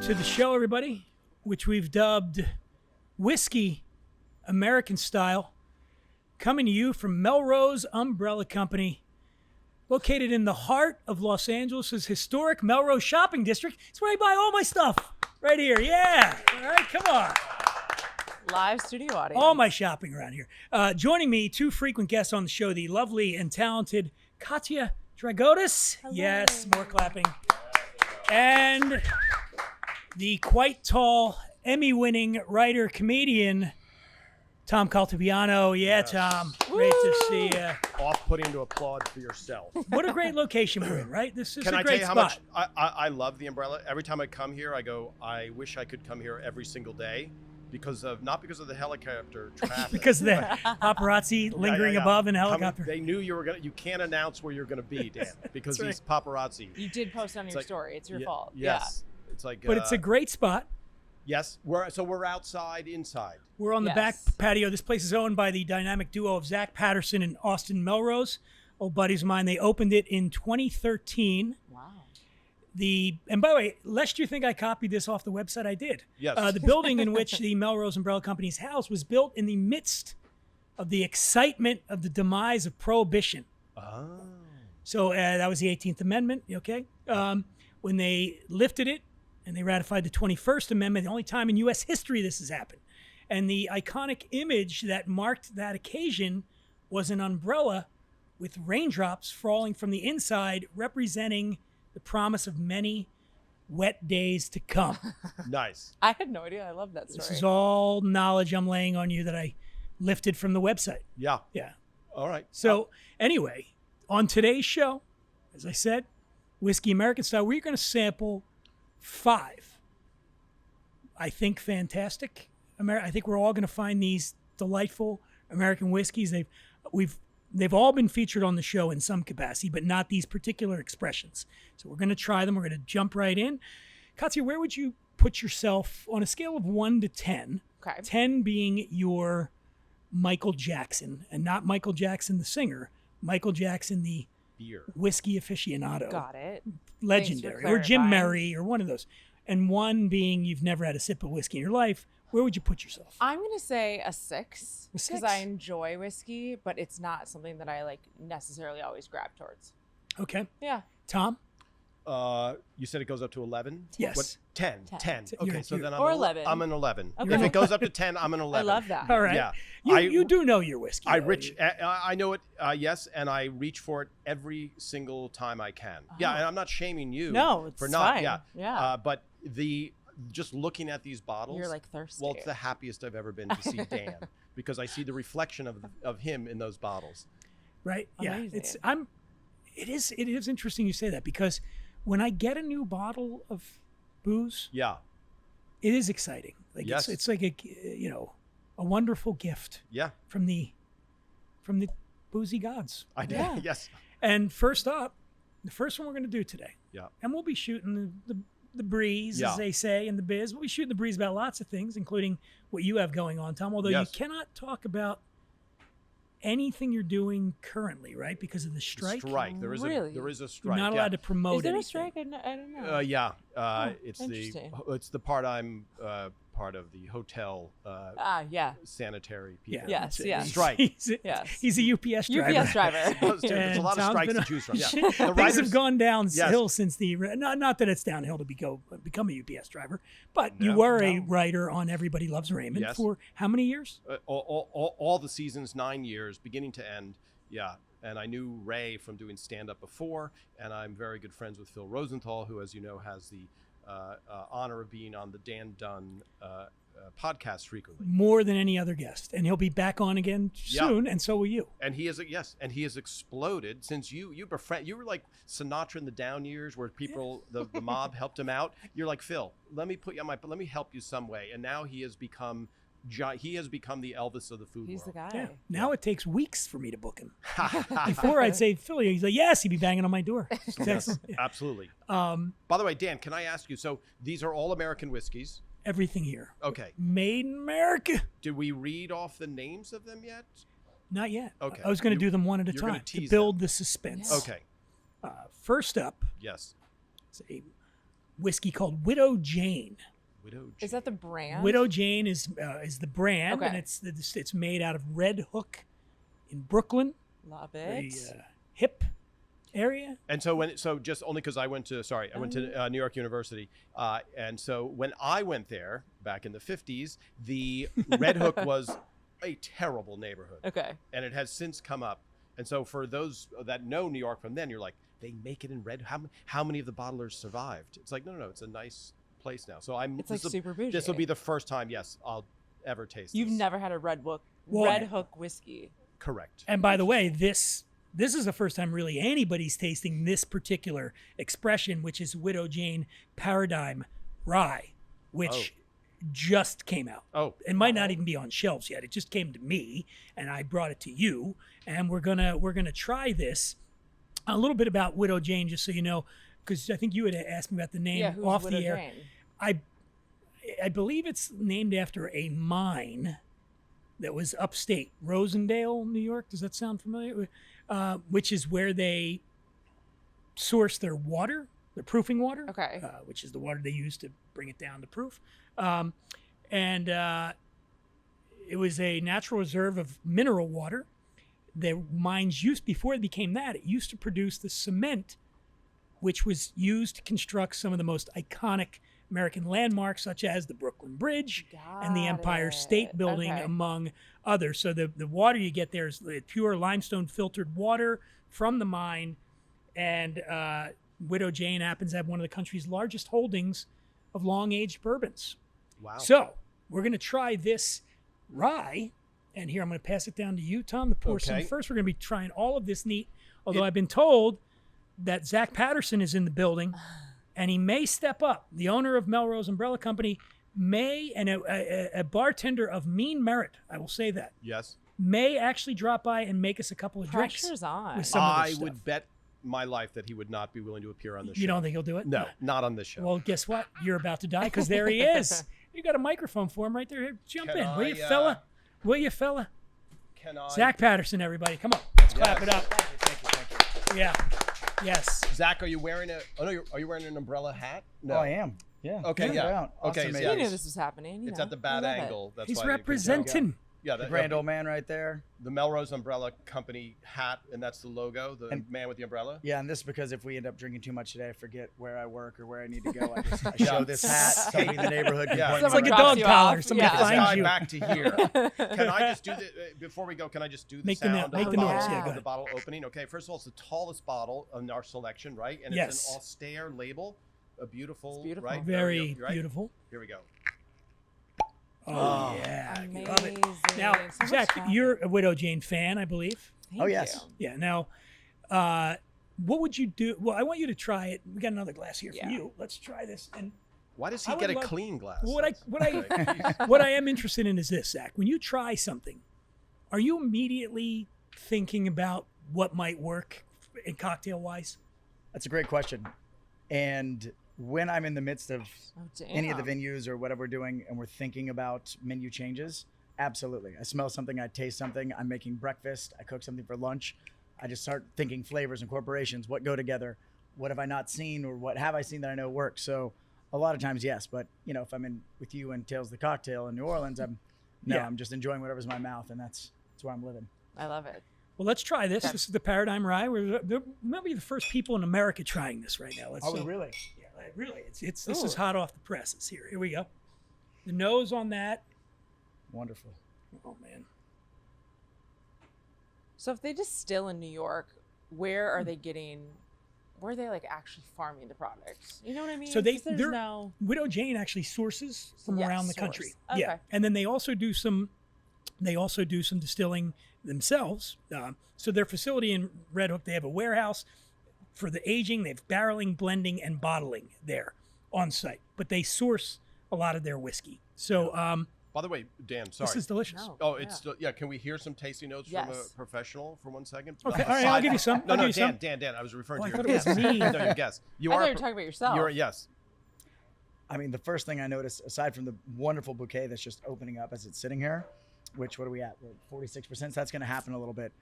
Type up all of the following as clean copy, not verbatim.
to the show, everybody, which we've dubbed Whiskey American Style, coming to you from Melrose Umbrella Company, located in the heart of Los Angeles' historic Melrose shopping district. It's where I buy all my stuff, right here. Yeah, all right, come on. Live studio audience. All my shopping around here. Joining me, two frequent guests on the show, the lovely and talented Katia Dragotis. Hello. Yes, more clapping. And the quite tall, Emmy-winning writer, comedian, Tom Caltabiano. Yeah, yes. Tom, great to see you. Off-putting to applaud for yourself. What a great location we're in, right? This is Can a I great tell you spot. how much I love the Umbrella? Every time I come here, I go, I wish I could come here every single day because of, not because of the helicopter traffic. Because of the paparazzi lingering above in a helicopter. They knew you were going to, you can't announce where you're going to be, Dan, because these paparazzi. You did post on your story. It's your fault. Yes. Yeah. It's like, but it's a great spot. Yes, we're outside, inside. We're on the back patio. This place is owned by the dynamic duo of Zach Patterson and Austin Melrose, old buddies of mine. They opened it in 2013. Wow. And by the way, lest you think I copied this off the website, I did. Yes. The building in which the Melrose Umbrella Company's house was built in the midst of the excitement of the demise of Prohibition. Oh. So that was the 18th Amendment, okay? When they lifted it, and they ratified the 21st Amendment, the only time in U.S. history this has happened. And the iconic image that marked that occasion was an umbrella with raindrops falling from the inside, representing the promise of many wet days to come. Nice. I had no idea. I love that story. This is all knowledge I'm laying on you that I lifted from the website. Yeah. Yeah. All right. So anyway, on today's show, as I said, Whiskey American Style, we're going to sample 5, I think, fantastic. I think we're all going to find these delightful American whiskeys. They've all been featured on the show in some capacity, but not these particular expressions. So we're going to try them. We're going to jump right in. Katia, where would you put yourself on a scale of 1 to 10? Okay. 10 being your Michael Jackson, and not Michael Jackson the singer, Michael Jackson the beer whiskey aficionado. Got it. Legendary, or Jim Murray, or one of those. And 1 being you've never had a sip of whiskey in your life. Where would you put yourself? I'm going to say a 6 A 6? because I enjoy whiskey, but it's not something that I like necessarily always grab towards. Okay. Yeah. Tom? You said it goes up to 11? Yes. What? 10. 10. Okay, so then or 11. I'm an 11. Okay. If it goes up to 10, I'm an 11. I love that. All right. Yeah. You do know your whiskey. I know it, yes, and I reach for it every single time I can. Yeah, and I'm not shaming you No, it's for not. fine. Yeah. But just looking at these bottles, You're like thirsty. well, it's the happiest I've ever been to see Dan because I see the reflection of him in those bottles. Right? Amazing. Yeah. It is interesting you say that because when I get a new bottle of booze, Yeah. it is exciting. Like Yes. it's like a wonderful gift Yeah. from the boozy gods. I did. Yeah. Yes. And first up, the first one we're going to do today. Yeah. And we'll be shooting the breeze, Yeah. as they say in the biz. We'll be shooting the breeze about lots of things, including what you have going on, Tom. Although Yes. you cannot talk about anything you're doing currently, right? Because of the strike. There is Really? there is a You're strike. not allowed to promote Is there anything. a strike? I don't know. Yeah. Oh, It's interesting. the part I'm part of the hotel Yeah. sanitary Yeah. people. Yes, that's it. yes. Strike. He's a UPS driver. UPS driver. There's And a lot of Tom's strikes been to choose from. Yeah. Things The writers- have gone downhill Yes. since the not that it's downhill to become a UPS driver, but you No, were a writer on Everybody Loves Raymond Yes. for how many years? all the seasons, 9 years, beginning to end. Yeah. And I knew Ray from doing stand-up before, and I'm very good friends with Phil Rosenthal, who, as you know, has the honor of being on the Dan Dunn podcast frequently. More than any other guest, and he'll be back on again soon, and so will you. And he has exploded since you befriend. You were like Sinatra in the down years, where people the mob helped him out. You're like, Phil, let me put you on let me help you some way. And now he has become the Elvis of the food He's the world. guy. Yeah. Now it takes weeks for me to book him. Before I'd say Philly, he's like, yes, he'd be banging on my door. Yes, absolutely. By the way, Dan, can I ask you? So these are all American whiskeys. Everything here. Okay. Made in America. Did we read off the names of them yet? Not yet. Okay. I was going to do them one at a you're gonna time to tease build the suspense. Okay. First up, Yes. it's a whiskey called Widow Jane. Widow Jane. Is that the brand? Widow Jane is the brand, Okay. and it's made out of Red Hook in Brooklyn, Love the it. hip area. And so just only because I went to New York University, and so when I went there back in the 50s, the Red Hook was a terrible neighborhood, Okay. and it has since come up. And so for those that know New York from then, you're like, they make it in Red. How many of the bottlers survived? It's like no, it's a nice place now. So It's like super bougie. This will be the first time, yes, I'll ever taste. You've this. never had a Red Hook whiskey. Correct. And by the way, this is the first time really anybody's tasting this particular expression, which is Widow Jane Paradigm Rye, which just came out. Oh, It might not even be on shelves yet. It just came to me, and I brought it to you. And we're gonna try this. A little bit about Widow Jane, just so you know, because I think you had asked me about the name Yeah, who's off Widow the air. Jane? I believe it's named after a mine that was upstate Rosendale, New York. Does that sound familiar? Which is where they source their water, their proofing water. Okay. Which is the water they use to bring it down to proof. And it was a natural reserve of mineral water. The mines used, before it became that, it used to produce the cement, which was used to construct some of the most iconic American landmarks, such as the Brooklyn Bridge and the Empire State Building, Okay. among others. So the water you get there is the pure limestone filtered water from the mine. And Widow Jane happens to have one of the country's largest holdings of long-aged bourbons. wow. So we're going to try this rye. And here, I'm going to pass it down to you, Tom, to pour some Okay. first. We're going to be trying all of this neat. Although I've been told that Zach Patterson is in the building, and he may step up. The owner of Melrose Umbrella Company may, and a bartender of mean merit, I will say that, Yes. may actually drop by and make us a couple of drinks. Pressure's on. with some of I this stuff. would bet my life that he would not be willing to appear on this show. You don't think he'll do it? No, not on this show. Well, guess what? You're about to die, because there he is. You got a microphone for him right there. Here, jump Can in, will I, you, fella? Will you, fella? Can I? Zach Patterson, everybody. Come on. Let's clap Yes. it up. Thank you. Yeah. Yes. Zach, are you wearing are you wearing an umbrella hat? No. Oh, I am. Yeah. Okay, Check yeah. it out. Okay, Awesome, so You yeah, mate. knew this was happening. It's at the bad angle. That's He's why I didn't pick it up. representing. Yeah, The grand old man right there. the Melrose Umbrella Company hat, and that's the logo, the man with the umbrella. Yeah, and this is because if we end up drinking too much today, I forget where I work or where I need to go. I show this hat. Somebody in the neighborhood can Yeah. point It's me like a right. dog you collar. off. Somebody Yeah. This finds guy you. back to here. Can I just do the before we go? Can I just do the Make the sound no- of make the the bottle, noise, yeah, go of ahead. the bottle opening? Okay, first of all, it's the tallest bottle in our selection, right? And Yes. it's an austere label, a beautiful, It's beautiful. right? Very right? beautiful. Here we go. Oh, yeah. Amazing. Love it. Now, So much Zach, fun. you're a Widow Jane fan, I believe. Thank Oh, yes. you. Yeah. Now, what would you do? Well, I want you to try it. We got another glass here Yeah. for you. Let's try this. And Why does he I get a would love- clean glass? what I Jeez. what I am interested in is this, Zach. When you try something, are you immediately thinking about what might work in cocktail wise? That's a great question. And when I'm in the midst of Oh, damn. any of the venues or whatever we're doing and we're thinking about menu changes, absolutely. I smell something, I taste something, I'm making breakfast, I cook something for lunch. I just start thinking flavors, incorporations, what go together, what have I not seen or what have I seen that I know works. So a lot of times, yes. But, you know, if I'm in with you and Tales of the Cocktail in New Orleans, I'm just enjoying whatever's in my mouth, and that's where I'm living. I love it. Well, let's try this. Okay. This is the Paradigm Rye. We're maybe the first people in America trying this right now. Let's really? Yeah, really. It's this is hot off the presses here. Here we go. The nose on that. Wonderful. Oh man. So if they distill in New York, where are they getting? Where are they like actually farming the products? You know what I mean? So 'Cause there's they're- no. Widow Jane actually sources from Yes, around the source. country. Okay. Yeah, and then they also do some distilling themselves. So their facility in Red Hook, they have a warehouse for the aging. They have barreling, blending, and bottling there on site. But they source a lot of their whiskey. So By the way, Dan, sorry. this is delicious. No. Oh, it's still, yeah. Can we hear some tasty notes from a Yes. professional for 1 second? Okay, all right, I'll give you some. No, I'll no, give you some. Dan. I was referring Oh, I to thought your it was me. No, your guess. You I are. thought you were talking about yourself. You're yes. I mean, the first thing I noticed, aside from the wonderful bouquet that's just opening up as it's sitting here, which, what are we at? We're at 46%. So that's going to happen a little bit.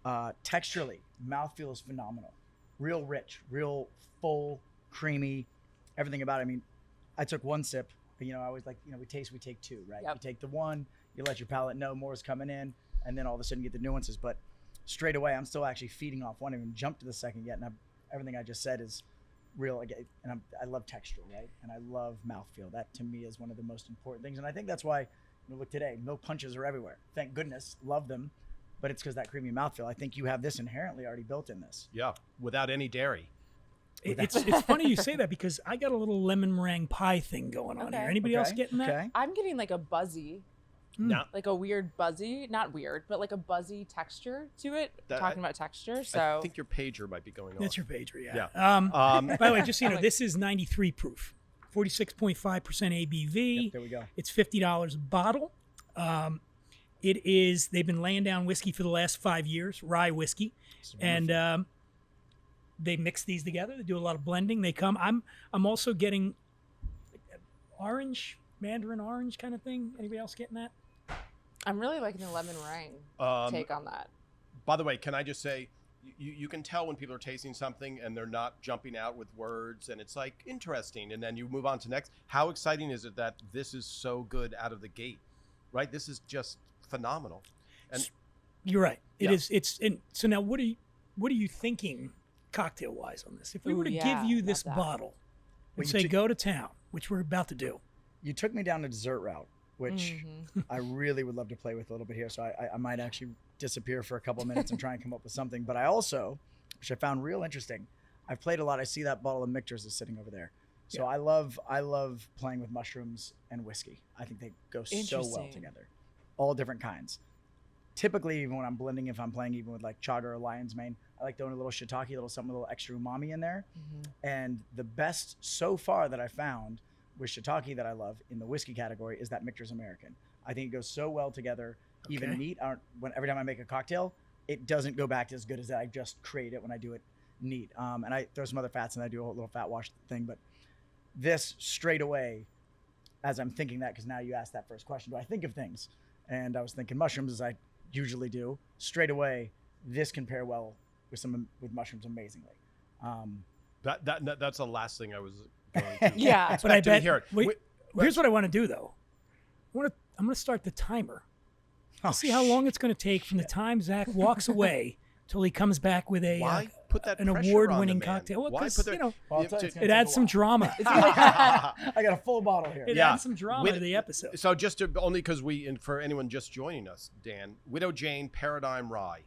Texturally, mouthfeel is phenomenal. Real rich, real full, creamy. everything about it. I mean, I took one sip, but, I always like, we take two, right? Yep. You take the one, you let your palate know more is coming in, and then all of a sudden you get the nuances. But straight away, I'm still actually feeding off one. I haven't even jumped to the second yet, and everything I just said is real. And I love texture, right? And I love mouthfeel. That to me is one of the most important things. And I think that's why, look today, milk punches are everywhere. Thank goodness, love them. But it's because that creamy mouthfeel. I think you have this inherently already built in this. Yeah, without any dairy. It's funny you say that because I got a little lemon meringue pie thing going on here. Anybody else getting that? Okay. I'm getting like a buzzy, No. like a weird buzzy, not weird, but like a buzzy texture to it. Talking about texture, so I think your pager might be going on. That's your pager, yeah. Yeah. By the way, just so you know, this is 93 proof, 46.5% ABV. Yep, there we go. It's $50 a bottle. They've been laying down whiskey for the last 5 years, rye whiskey, and they mix these together. They do a lot of blending. I'm also getting orange, mandarin orange kind of thing. Anybody else getting that? I'm really liking the lemon meringue take on that. By the way, can I just say, you can tell when people are tasting something and they're not jumping out with words and it's like interesting, and then you move on to next. How exciting is it that this is so good out of the gate, right? This is just phenomenal. And You're right. It Yeah. is. So now, what are you thinking, cocktail wise, on this? If we Ooh, were to yeah, give you love this that. bottle and Well, say go to town, which we're about to do, You took me down the dessert route, which Mm-hmm. I really would love to play with a little bit here. So I might actually disappear for a couple of minutes and try and come up with something. But I also, which I found real interesting, I've played a lot. I see that bottle of Michters is sitting over there. So Yeah. I love playing with mushrooms and whiskey. I think they go so well Interesting. together. All different kinds. Typically, even when I'm blending, if I'm playing even with like chaga or lion's mane, I like throwing a little shiitake, a little something, a little extra umami in there. And the best so far that I found with shiitake that I love in the whiskey category is that Michters American. I think it goes so well together. Even Okay. neat. Every time I make a cocktail, it doesn't go back to as good as that. I just create it when I do it neat. And I throw some other fats and I do a little fat wash thing. But this straight away, as I'm thinking that, because now you asked that first question, do I think of things? And I was thinking mushrooms, as I usually do. Straight away, this can pair well with mushrooms amazingly. that's the last thing I was going to Yeah. but I expect to bet. hear it. Wait, here's what I want to do though. I'm going to start the timer. Oh, See how long it's going to take from the time Zach walks away till he comes back with Why put that an pressure award-winning on the man? cococktail. Well, Why 'cause, put that? Well, I'll tell you, it's gonna it take adds a some while. drama. I got a full bottle here. It Yeah. adds some drama With- to the episode. So just to, only because and for anyone just joining us, Dan, Widow Jane Paradigm Rye,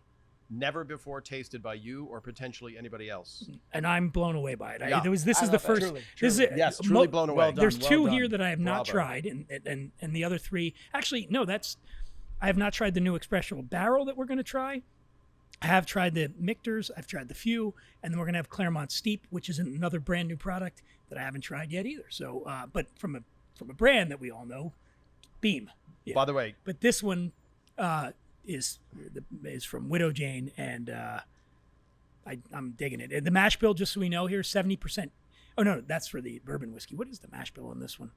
never before tasted by you or potentially anybody else. And I'm blown away by it. Yeah. This I is the love it. first. Truly, This truly. is Yes, truly blown away. well done. There's two done. here that I have not Bravo. tried, and the other three. Actually, no, I have not tried the new Expressional Barrel that we're going to try. I have tried the Michters. I've tried the few, and then we're going to have Clermont Steep, which is another brand new product that I haven't tried yet either. So, but from a brand that we all know, Beam. Yeah. By the way, But this one is from Widow Jane, and I'm digging it. And the mash bill, just so we know here, 70%. Oh no, that's for the bourbon whiskey. What is the mash bill on this one?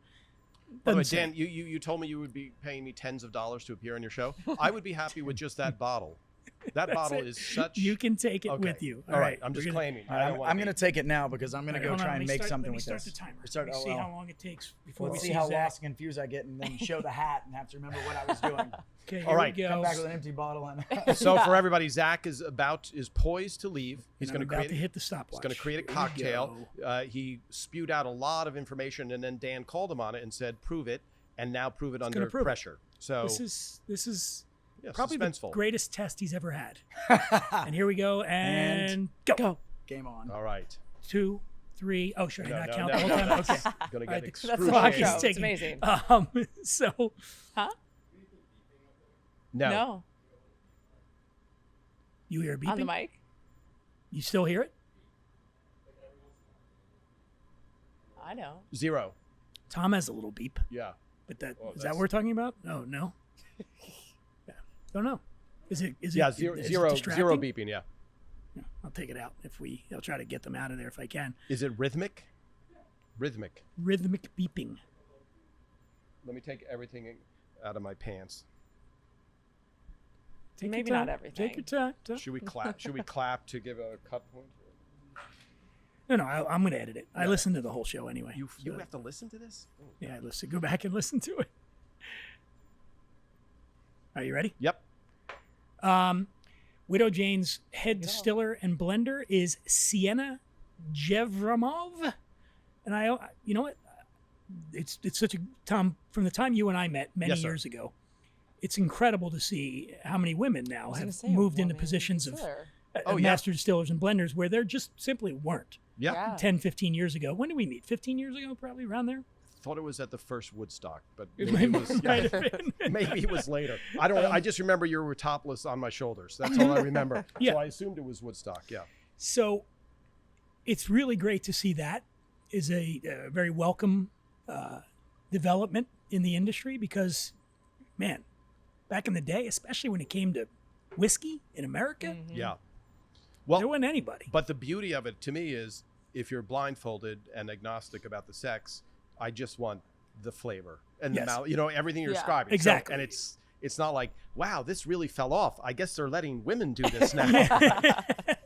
by the way, Doesn't say. Dan, you told me you would be paying me tens of dollars to appear on your show. I would be happy with just that bottle. That That's bottle it. is such. You can take it Okay. with you. All right, I'm we're just gonna- claiming. All right, I don't wanna I'm going to be- take it now because I'm going to All go right, hold on, try let and me make start- something let me with start this. the timer. Start- Let me oh, see well. how long it takes before Let's we see how Zach. lost and confused I get, and then show the hat and have to remember what I was doing. Okay, All here right, we Come go. back with an empty bottle and So for everybody, Zach is poised to leave. He's And I'm going to about create. to hit the stopwatch. He's going to create a Here we cocktail. go. He spewed out a lot of information, and then Dan called him on it and said, "Prove it," and now prove it under prove it. pressure. So This is yeah, probably the suspenseful. greatest test he's ever had. And here we go, and go. game on. All right. 2, 3. Oh, should I No, not no, count no, the whole no, time? that's Okay. Gonna All right, get the That's clock the is show. It's ticking. amazing. So Huh? No. No. you hear beeping? On the mic? You still hear it? I know. 0. Tom has a little beep, Yeah. but is that that's- what we're talking about? Oh no. Yeah. Don't know. Is it? Yeah. is it Zero distracting? beeping. Yeah. Yeah, I'll take it out I'll try to get them out of there if I can. Is it rhythmic? Rhythmic. Rhythmic beeping. Let me take everything out of my pants. Take your Maybe time. not everything. Take your time. Should we clap? Should we clap to give a cut point? No, I'm going to edit it. I listened to the whole show anyway. You so, have to listen to this? Oh, yeah, go back and listen to it. Are you ready? Yep. Widow Jane's head distiller and blender is Sienna Jevramov. And you know what? It's such a, Tom, from the time you and I met many years ago, it's incredible to see how many women now have moved into positions of master distillers and blenders where there just simply weren't. Yeah. 10, 15 years ago. When did we meet? 15 years ago, probably around there? Thought it was at the first Woodstock, but maybe it was, maybe it was later. I don't. I just remember you were topless on my shoulders. That's all I remember. So I assumed it was Woodstock. Yeah. So it's really great to see that is a very welcome development in the industry because, man, back in the day, especially when it came to whiskey in America, yeah, well, there wasn't anybody. But the beauty of it to me is, if you're blindfolded and agnostic about the sex, I just want the flavor and the mouth, everything you're describing. Exactly. So, and it's not like, wow, this really fell off. I guess they're letting women do this now.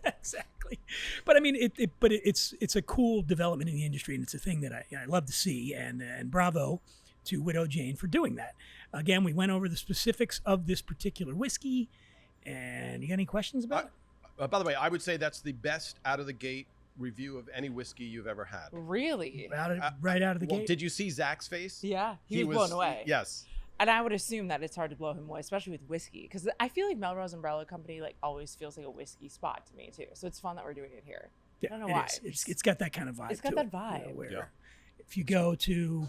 Exactly. But I mean, it's a cool development in the industry, and it's a thing that I love to see. And bravo to Widow Jane for doing that. Again, we went over the specifics of this particular whiskey. And you got any questions about it? By the way, I would say that's the best out of the gate review of any whiskey you've ever had. Really? Right out of the gate? Did you see Zach's face? Yeah, he was blown away. Yes. And I would assume that it's hard to blow him away, especially with whiskey, because I feel like Melrose Umbrella Company always feels like a whiskey spot to me too. So it's fun that we're doing it here. Yeah, I don't know why. It's got that kind of vibe. It's got that vibe. Where if you go to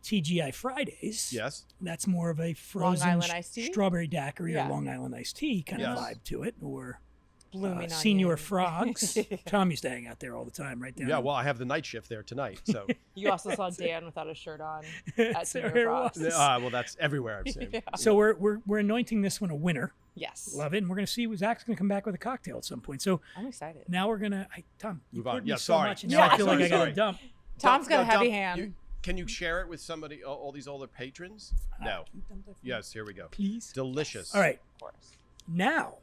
TGI Fridays, yes, that's more of a frozen Long Island iced tea? Strawberry daiquiri or Long Island iced tea kind of vibe to it, or Blooming Senior Onion. Frogs. Tom used to hang out there all the time, right there. Yeah, well, I have the night shift there tonight, so. You also saw Dan without a shirt on at Senior where it Frogs. was. Well, that's everywhere I've seen. So we're anointing this one a winner. Yes. Love it. And we're going to see Zach's going to come back with a cocktail at some point. So I'm excited. now we're going to, Tom, you Move on. poured me Yeah, so sorry. much, and now I feel like I got to dump. Tom's got a heavy Dump, hand. Can you share it with somebody, all these older patrons? No. Can you dump that for me? Yes, here we go. Please. Delicious. All right. Of course. Now,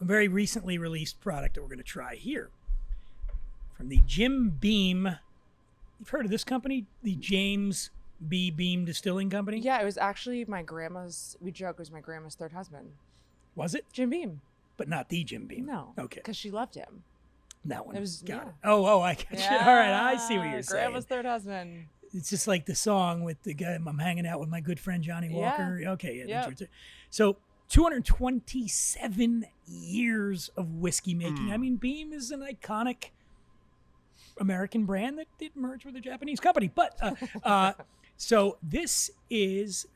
a very recently released product that we're going to try here from the Jim Beam. You've heard of this company, the James B. Beam Distilling Company? Yeah, it was actually my grandma's, we joke, it was my grandma's third husband. Was it? Jim Beam. But not the Jim Beam. No. Okay. Because she loved him. That one. It was, Got yeah. it. Oh, I got you. All right, I see what you're saying. Grandma's third husband. It's just like the song with the guy, I'm hanging out with my good friend Johnny Walker. Okay. Yeah. So 227 years of whiskey making. I mean, Beam is an iconic American brand that did merge with a Japanese company. But so this is,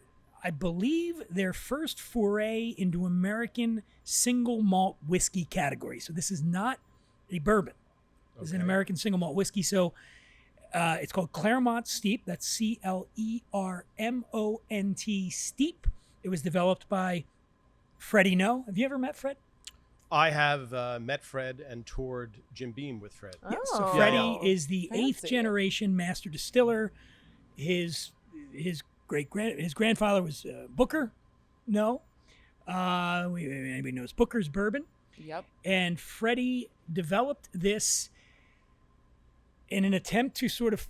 I believe, their first foray into American single malt whiskey category. So this is not a bourbon. This is an American single malt whiskey. So it's called Clermont Steep. That's Clermont Steep. It was developed by Freddie No. Have you ever met Fred? I have met Fred and toured Jim Beam with Fred. Yeah, so Freddie is the Fancy. 8th generation master distiller. His grandfather was Booker. No. Anybody knows Booker's Bourbon? Yep. And Freddie developed this in an attempt to sort of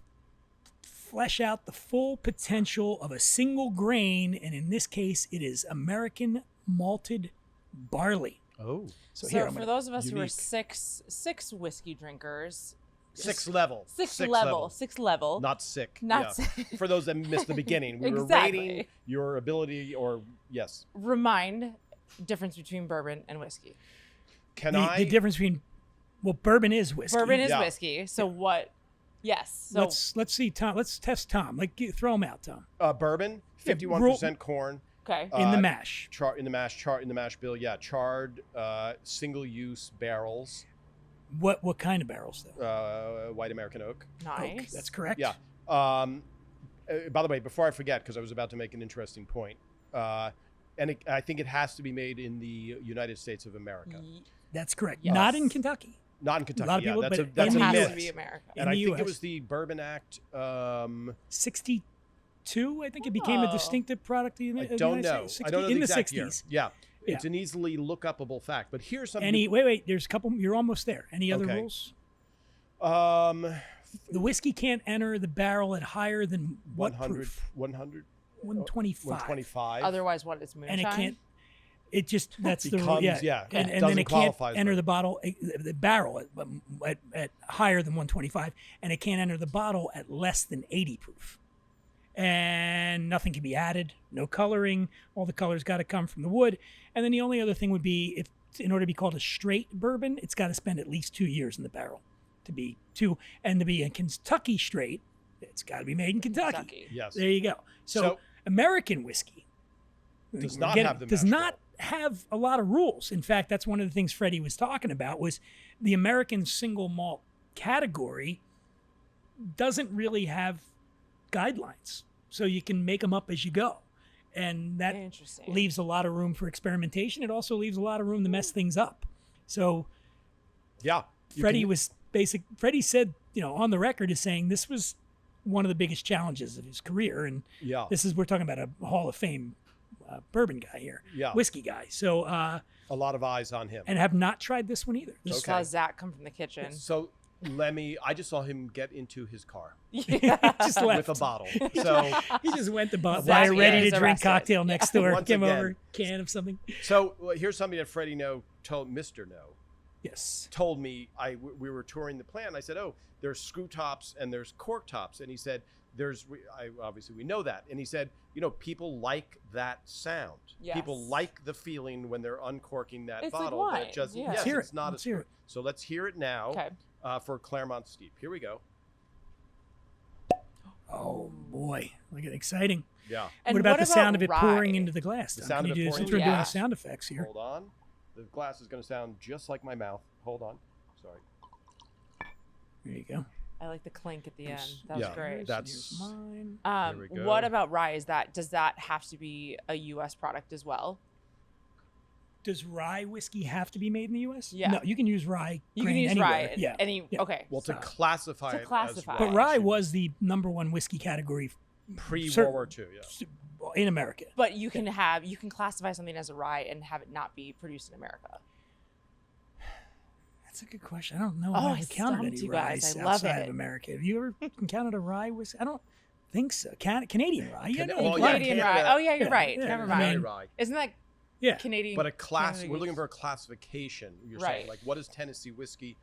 flesh out the full potential of a single grain, and in this case, it is American malted barley. Oh. So here, for those of us who are Unique. six whiskey drinkers, Sixth level. sixth level, Not sick. Not yeah. sick. For those that missed the beginning, we were Exactly. rating your ability, or yes. remind difference between bourbon and whiskey. Can The difference between, well, bourbon is whiskey. Bourbon is Yeah. whiskey. So what? Yes. So Let's see, Tom. Let's test Tom. Throw him out, Tom. Bourbon, 51% corn. okay. In the mash. In the mash bill. Yeah, charred, single-use barrels. What kind of barrels though? White American oak. Nice. Oak. That's correct. Yeah. By the way, before I forget, because I was about to make an interesting point, I think it has to be made in the United States of America, That's correct. Yes. Not in Kentucky. not in Kentucky. A lot of people, that's but that's in a the it has myth. to be America. In And I the think US. it was the Bourbon Act. 62, I think it became a Oh. distinctive product of the I don't United know. States. I don't know in the the exact 60s. year. Yeah. Yeah. It's an easily look-upable fact. But here's something. Wait, there's a couple. You're almost there. Any other Okay. rules? The whiskey can't enter the barrel at higher than what 100, proof? 100, 125. 125. Otherwise, what? It's moonshine. And it can't. It just that's the Becomes, rule. yeah, and it then it doesn't can't qualify as enter bourbon. the bottle, the barrel at higher than 125, and it can't enter the bottle at less than 80 proof. And nothing can be added, no coloring. All the colors got to come from the wood. And then the only other thing would be, if in order to be called a straight bourbon, it's got to spend at least 2 years in the barrel to be a Kentucky straight. It's got to be made in Kentucky. Yes. There you go. So American whiskey Does not have the does mash not have a lot of rules. In fact, that's one of the things Freddie was talking about, was the American single malt category doesn't really have guidelines. So you can make them up as you go. And that Interesting. leaves a lot of room for experimentation. It also leaves a lot of room to mess things up. So Yeah. you Freddie can- Freddie said, on the record, is saying this was one of the biggest challenges of his career. And Yeah. we're talking about a Hall of Fame bourbon guy here, Yeah. whiskey guy. So, A lot of eyes on him. and have not tried this one either. Just Okay. saw Zach come from the kitchen. So I just saw him get into his car Yeah. Just left. with a bottle. So He just went to buy Zach a ready is to drink arrested. cocktail next door. Once Came again. over, can of something. here's something that Freddie told Mr. No. Yes. Told me we were touring the plant. I said, "Oh, there's screw tops and there's cork tops," and he said, obviously we know that," and he said, people like that sound. Yes. People like the feeling when they're uncorking that It's like bottle. wine, That it just yeah. yes, Let's hear it's it. not Let's a hear it. So let's hear it now. Okay. For Clermont Steep. Here we go. Oh boy, look at exciting. Yeah. And what about the sound of it rye? pouring into the glass? The Tom? sound Can of you it do, pouring since we're into doing the the glass. sound effects here. Hold on. The glass is going to sound just like my mouth. Hold on. Sorry. There you go. I like the clink at the end. Yes. That was Yeah. great. That's- Here's mine. Here we go. What about rye? Does that have to be a U.S. product as well? Does rye whiskey have to be made in the U.S.? Yeah. No, you can use rye. You can grain use anywhere. rye. Yeah. Yeah. Okay. Well, to So- classify To it classify. as But rye should be was the number one whiskey category pre-World War II, yeah. in America. But you can classify something as a rye and have it not be produced in America. That's a good question. I don't know. Oh, if I I've encountered stumped any you guys. ryes I love outside it. of America. Have you ever encountered a rye whiskey? I don't think so. Canadian rye. Yeah, Can- no, well, yeah, Canadian Canada- rye. Oh yeah, you're yeah, right. yeah, Never I mind. mean- Rye. Isn't that yeah. Canadian? But Canada we're looking use- for a classification. You're Right. saying, like, what is Tennessee whiskey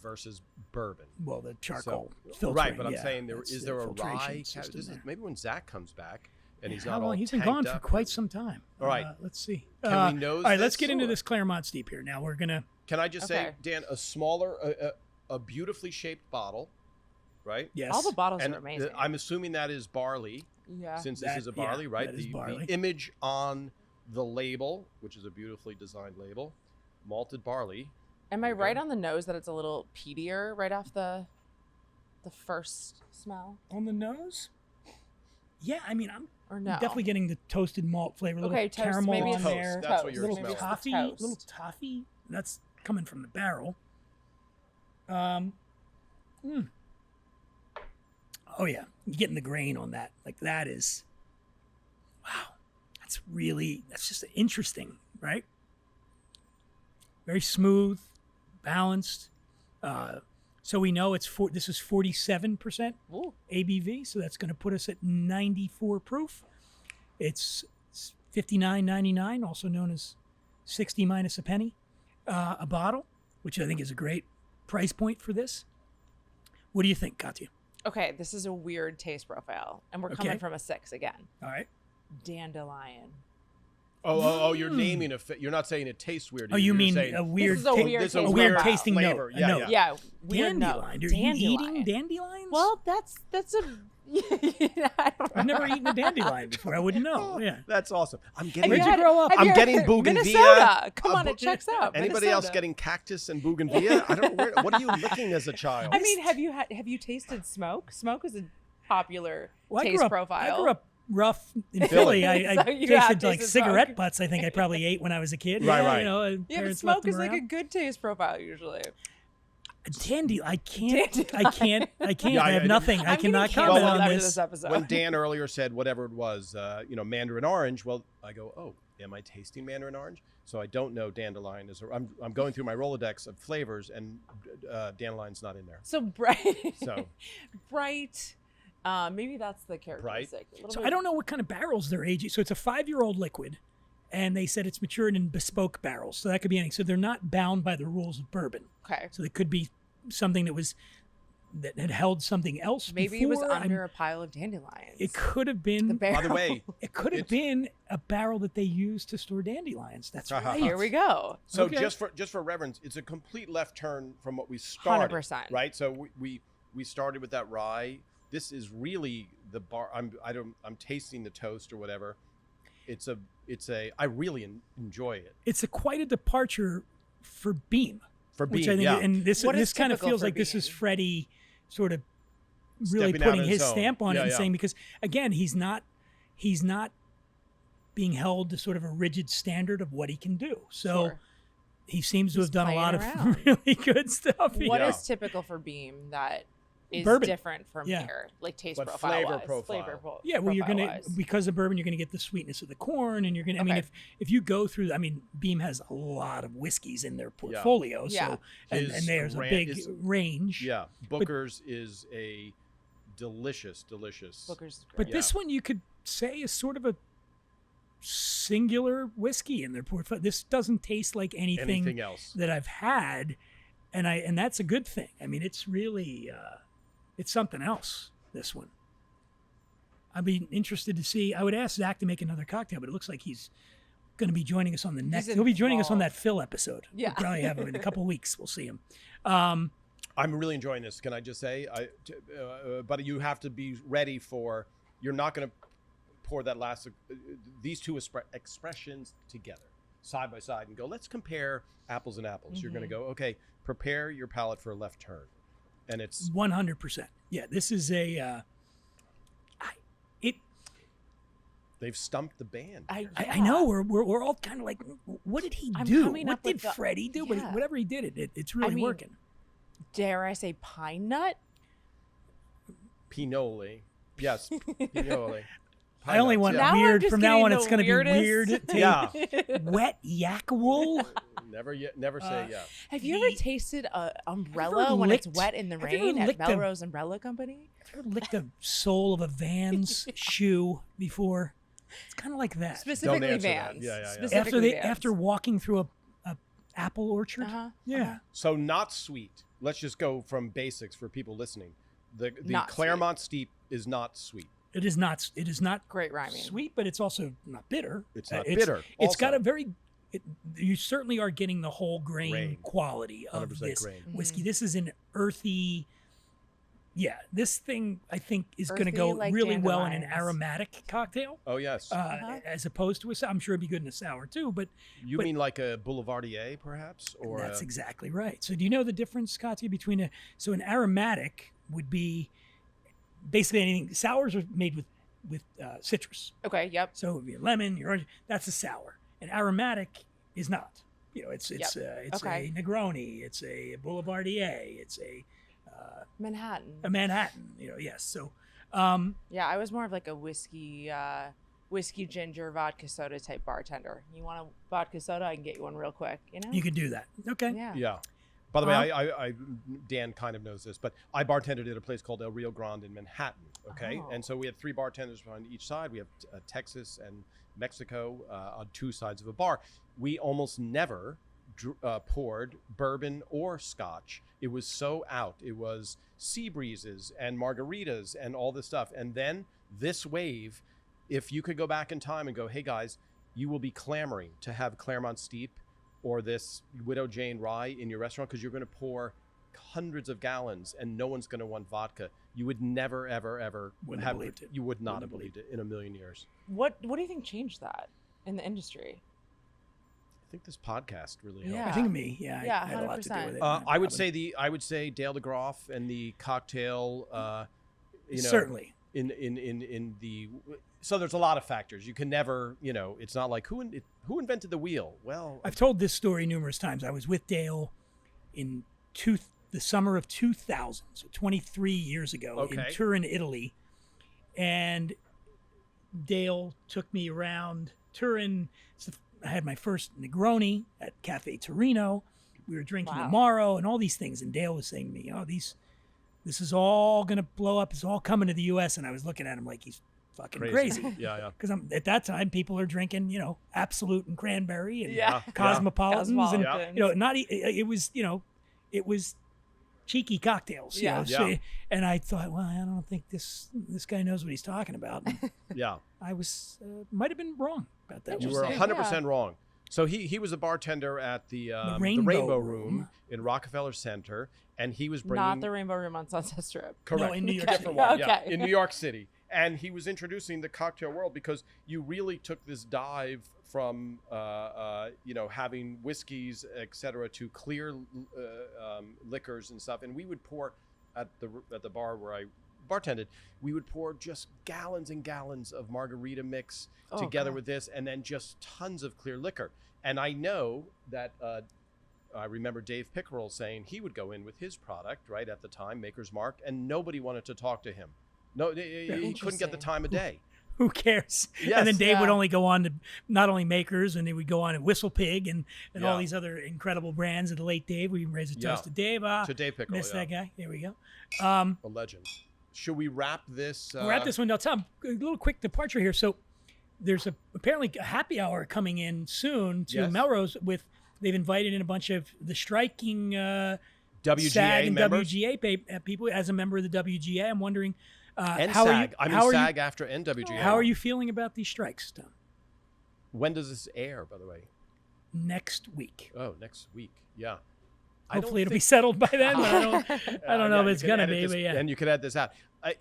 versus bourbon? Well, the charcoal So, filtering. right, but I'm yeah, saying that's is the there a filtration rye? system This is there. maybe when Zach comes back and he's How not all long? He's been tanked gone for up quite and- some time. All right. Let's see. Can we nose All right, let's this, get into or- this Clermont Steep here. Now we're gonna. Can I just say, Okay. Dan, a smaller, a beautifully shaped bottle, right? Yes. All the bottles And are amazing. I'm assuming that is barley, yeah. since That- this is a barley, yeah, right? that is The barley. image on the label, which is a beautifully designed label, malted barley. Am I There you right go. on the nose that it's a little peatier right off the first smell? On the nose? Yeah, I mean, I'm Or no? definitely getting the toasted malt flavor. A little Okay, toast. caramel Maybe on it's toast. there. That's what toast. you're Little Maybe it's the toffee, toast. little toffee. That's coming from the barrel. Oh yeah, you're getting the grain on that. Like that is, wow. That's just interesting, right? Very smooth, balanced. So we know this is 47% Ooh. ABV, so that's going to put us at 94 proof. It's $59.99, also known as 60 minus a penny a bottle, which I think is a great price point for this. What do you think, Katia? Okay, this is a weird taste profile, and we're coming Okay. from a 6 again. All right. Dandelion. Oh, you're naming you're not saying it tastes weird. Oh, you You're mean saying a weird, This is a ta- weird this is taste a weird profile. tasting flavor. note. Yeah, a note. Yeah, weird Dandelion. note. Are you eating Dandelion. dandelions? Well, that's a. I don't I've never know. eaten a dandelion before. I wouldn't know. Yeah. That's awesome. I'm Have getting. Where'd you had- grow up? have I'm you getting heard- bougainvillea. Minnesota. Come on, it checks out. Anybody else Minnesota. getting cactus and bougainvillea? I don't know. What are you licking as a child? I mean, have you tasted smoke? Smoke is a popular Well, taste profile. I grew up rough in Philly. Philly. I So you have tasted like tasted cigarette smoke. butts. I think I probably ate when I was a kid. Right, Yeah, right. You know, Yeah, but parents smoke left them is like a around. good taste profile usually. I can't. I can't. Yeah, I have I- nothing. I I'm cannot getting comment canceled on after this. this episode. When Dan earlier said whatever it was, Mandarin orange, well, I go, oh, am I tasting mandarin orange? So I don't know dandelion is. I'm going through my Rolodex of flavors, and dandelion's not in there. So bright. So bright. Maybe that's the characteristic. So I don't know what kind of barrels they're aging. So it's a 5-year-old liquid, and they said it's matured in bespoke barrels. So that could be anything. So they're not bound by the rules of bourbon. Okay. So it could be something that had held something else Maybe before. it was under a pile of dandelions. It could have been. The barrel. by the way, It could have been a barrel that they used to store dandelions. That's right. Here we go. so Okay. just for reverence, it's a complete left turn from what we started. 100%. Right. So we started with that rye. This is really the bar. I'm tasting the toast or whatever. I really enjoy it. It's quite a departure for Beam. For Which Beam, I think, yeah. and this What is kind of typical feels for like this is Beam? Freddie sort of really Stepping out putting on his his own. stamp on it Yeah, and yeah. saying, because again, he's not being held to sort of a rigid standard of what he can do. So Sure. he seems to He's have done a lot playing of around. really good stuff. What Yeah. is typical for Beam that is Bourbon. different from Yeah. here, like taste But profile flavor wise? profile. Yeah, well, you're gonna profile-wise. because of bourbon, you're gonna get the sweetness of the corn, and you're gonna. I mean, Okay. if you go through, I mean, Beam has a lot of whiskeys in their portfolio, Yeah. so and His there's a ran- big is- range. Yeah, Booker's is a delicious. Booker's is But great. this one you could say is sort of a singular whiskey in their portfolio. This doesn't taste like Anything else? that I've had, and that's a good thing. I mean, it's really it's something else. This one, I'd be interested to see. I would ask Zach to make another cocktail, but it looks like he's going to be joining us on the next. He'll be joining us on that Phil episode. Yeah. We'll probably have him in a couple of weeks. We'll see him. I'm really enjoying this. Can I just say, but you have to be ready for. You're not going to pour that last. These two expressions together, side by side, and go. Let's compare apples and apples. Mm-hmm. You're going to go. Okay, prepare your palate for a left turn, and it's 100%. Yeah, this is a. they've stumped the band. I know we're all kind of like, what did he I'm do? coming What up with did the- Freddie do? But Yeah. whatever he did, it's really mean, working. Dare I say pine nut? Pinoli, yes, Pinoli. I only want Now I'm weird. just From now on, getting it's the going to be weirdest- weird. Yeah, Wet yak wool. never say yeah. Have you ever tasted a umbrella ever when it's licked- wet in the have you ever rain at licked a- Melrose Umbrella Company? Have you ever licked the sole of a Vans shoe before? It's kind of like that. Specifically answer that. Vans. Yeah, yeah, yeah. Specifically Vans. After walking through a apple orchard. Uh-huh, Yeah. So not sweet. Let's just go from basics for people listening. The Not Clermont Steep is not sweet. It is not. It is not Great rhyming. sweet, but it's also not bitter. It's not bitter. It's got also. a very. You certainly are getting the whole grain quality of 100% this grain. whiskey. This is an earthy. Yeah, this thing I think is going to Earthy go like really well in an dandelions. aromatic cocktail, Oh yes. as opposed to a. I'm sure it'd be good in a sour too, but You but- mean like a Boulevardier, perhaps, or that's exactly right. So do you know the difference, Katia, between so an aromatic would be basically anything. Sours are made with citrus. Okay, yep. So if you lemon, your orange, that's a sour. An aromatic is not. You know, it's Okay. a Negroni, it's a Boulevardier, it's a Manhattan. Manhattan. You know, yes. So Yeah, I was more of like a whiskey ginger vodka soda type bartender. You want a vodka soda? I can get you one real quick. You know? you could do that. Okay. Yeah. Yeah. By the way, I Dan kind of knows this, but I bartended at a place called El Rio Grande in Manhattan. Okay, Oh. and so we had 3 bartenders on each side. We have Texas and Mexico on 2 sides of a bar. We almost never poured bourbon or scotch. It was so out. It was sea breezes and margaritas and all this stuff. And then this wave, if you could go back in time and go, hey guys, you will be clamoring to have Clermont Steep or this Widow Jane rye in your restaurant because you're going to pour hundreds of gallons and no one's going to want vodka. You would never, ever, ever Wouldn't have believed it. You would not Wouldn't have have believed it in a million years. What do you think changed that in the industry? I think this podcast really helped. Yeah. I think me. Yeah. Yeah, I had a lot to do 100%. with it. I would say Dale DeGroff and the cocktail. You know, certainly. in the so there's a lot of factors. You can never, you know, it's not like who invented the wheel. Well, I've told this story numerous times. I was with Dale in the summer of 2000, so 23 years ago, in Okay. Turin, Italy, and Dale took me around Turin. I had my first Negroni at Cafe Torino. We were drinking Wow. Amaro and all these things. And Dale was saying to me, this is all going to blow up. It's all coming to the U.S. And I was looking at him like he's fucking crazy. Yeah. Because at that time, people are drinking, Absolute and Cranberry and Yeah. Cosmopolitans. And, Cosmopolitan. it was cheeky cocktails. you Yeah. know, so- Yeah. and I thought, well, I don't think this guy knows what he's talking about. And Yeah. I was, might have been wrong about that. You were Interesting. 100% wrong. So he was a bartender at the Rainbow Room Room in Rockefeller Center, and he was bringing Not the Rainbow Room on Sunset Strip. correct No, in New York different City. one, yeah, Okay. in New York City, and he was introducing the cocktail world because you really took this dive from having whiskeys, etc., to clear liquors and stuff, and we would pour at the bar where I bartended, we would pour just gallons and gallons of margarita mix together God. with this, and then just tons of clear liquor. And I know that I remember Dave Pickerel saying he would go in with his product right at the time, Maker's Mark, and nobody wanted to talk to him. No, he couldn't get the Interesting. time of day. Who cares? Yes. And then Dave would Yeah. only go on to not only Makers, and he would go on to Whistle Pig and all Yeah. these other incredible brands of the late Dave. We raise a Yeah. toast to Dave. To Dave Pickerel, Missed yeah. that guy. Here we go. A legend. Should we wrap this? We'll wrap this one down. Tom, a little quick departure here. So there's apparently a happy hour coming in soon to Yes. Melrose with, they've invited in a bunch of the striking WGA SAG and members? WGA people. As a member of the WGA, I'm wondering And how SAG. are you, SAG after NWGA. how are you feeling about these strikes, Tom? When does this air, by the way? Next week. Oh, next week. Yeah. Hopefully it'll be settled by then. But I don't know if you it's can gonna edit be. this- But yeah. And you could add this out.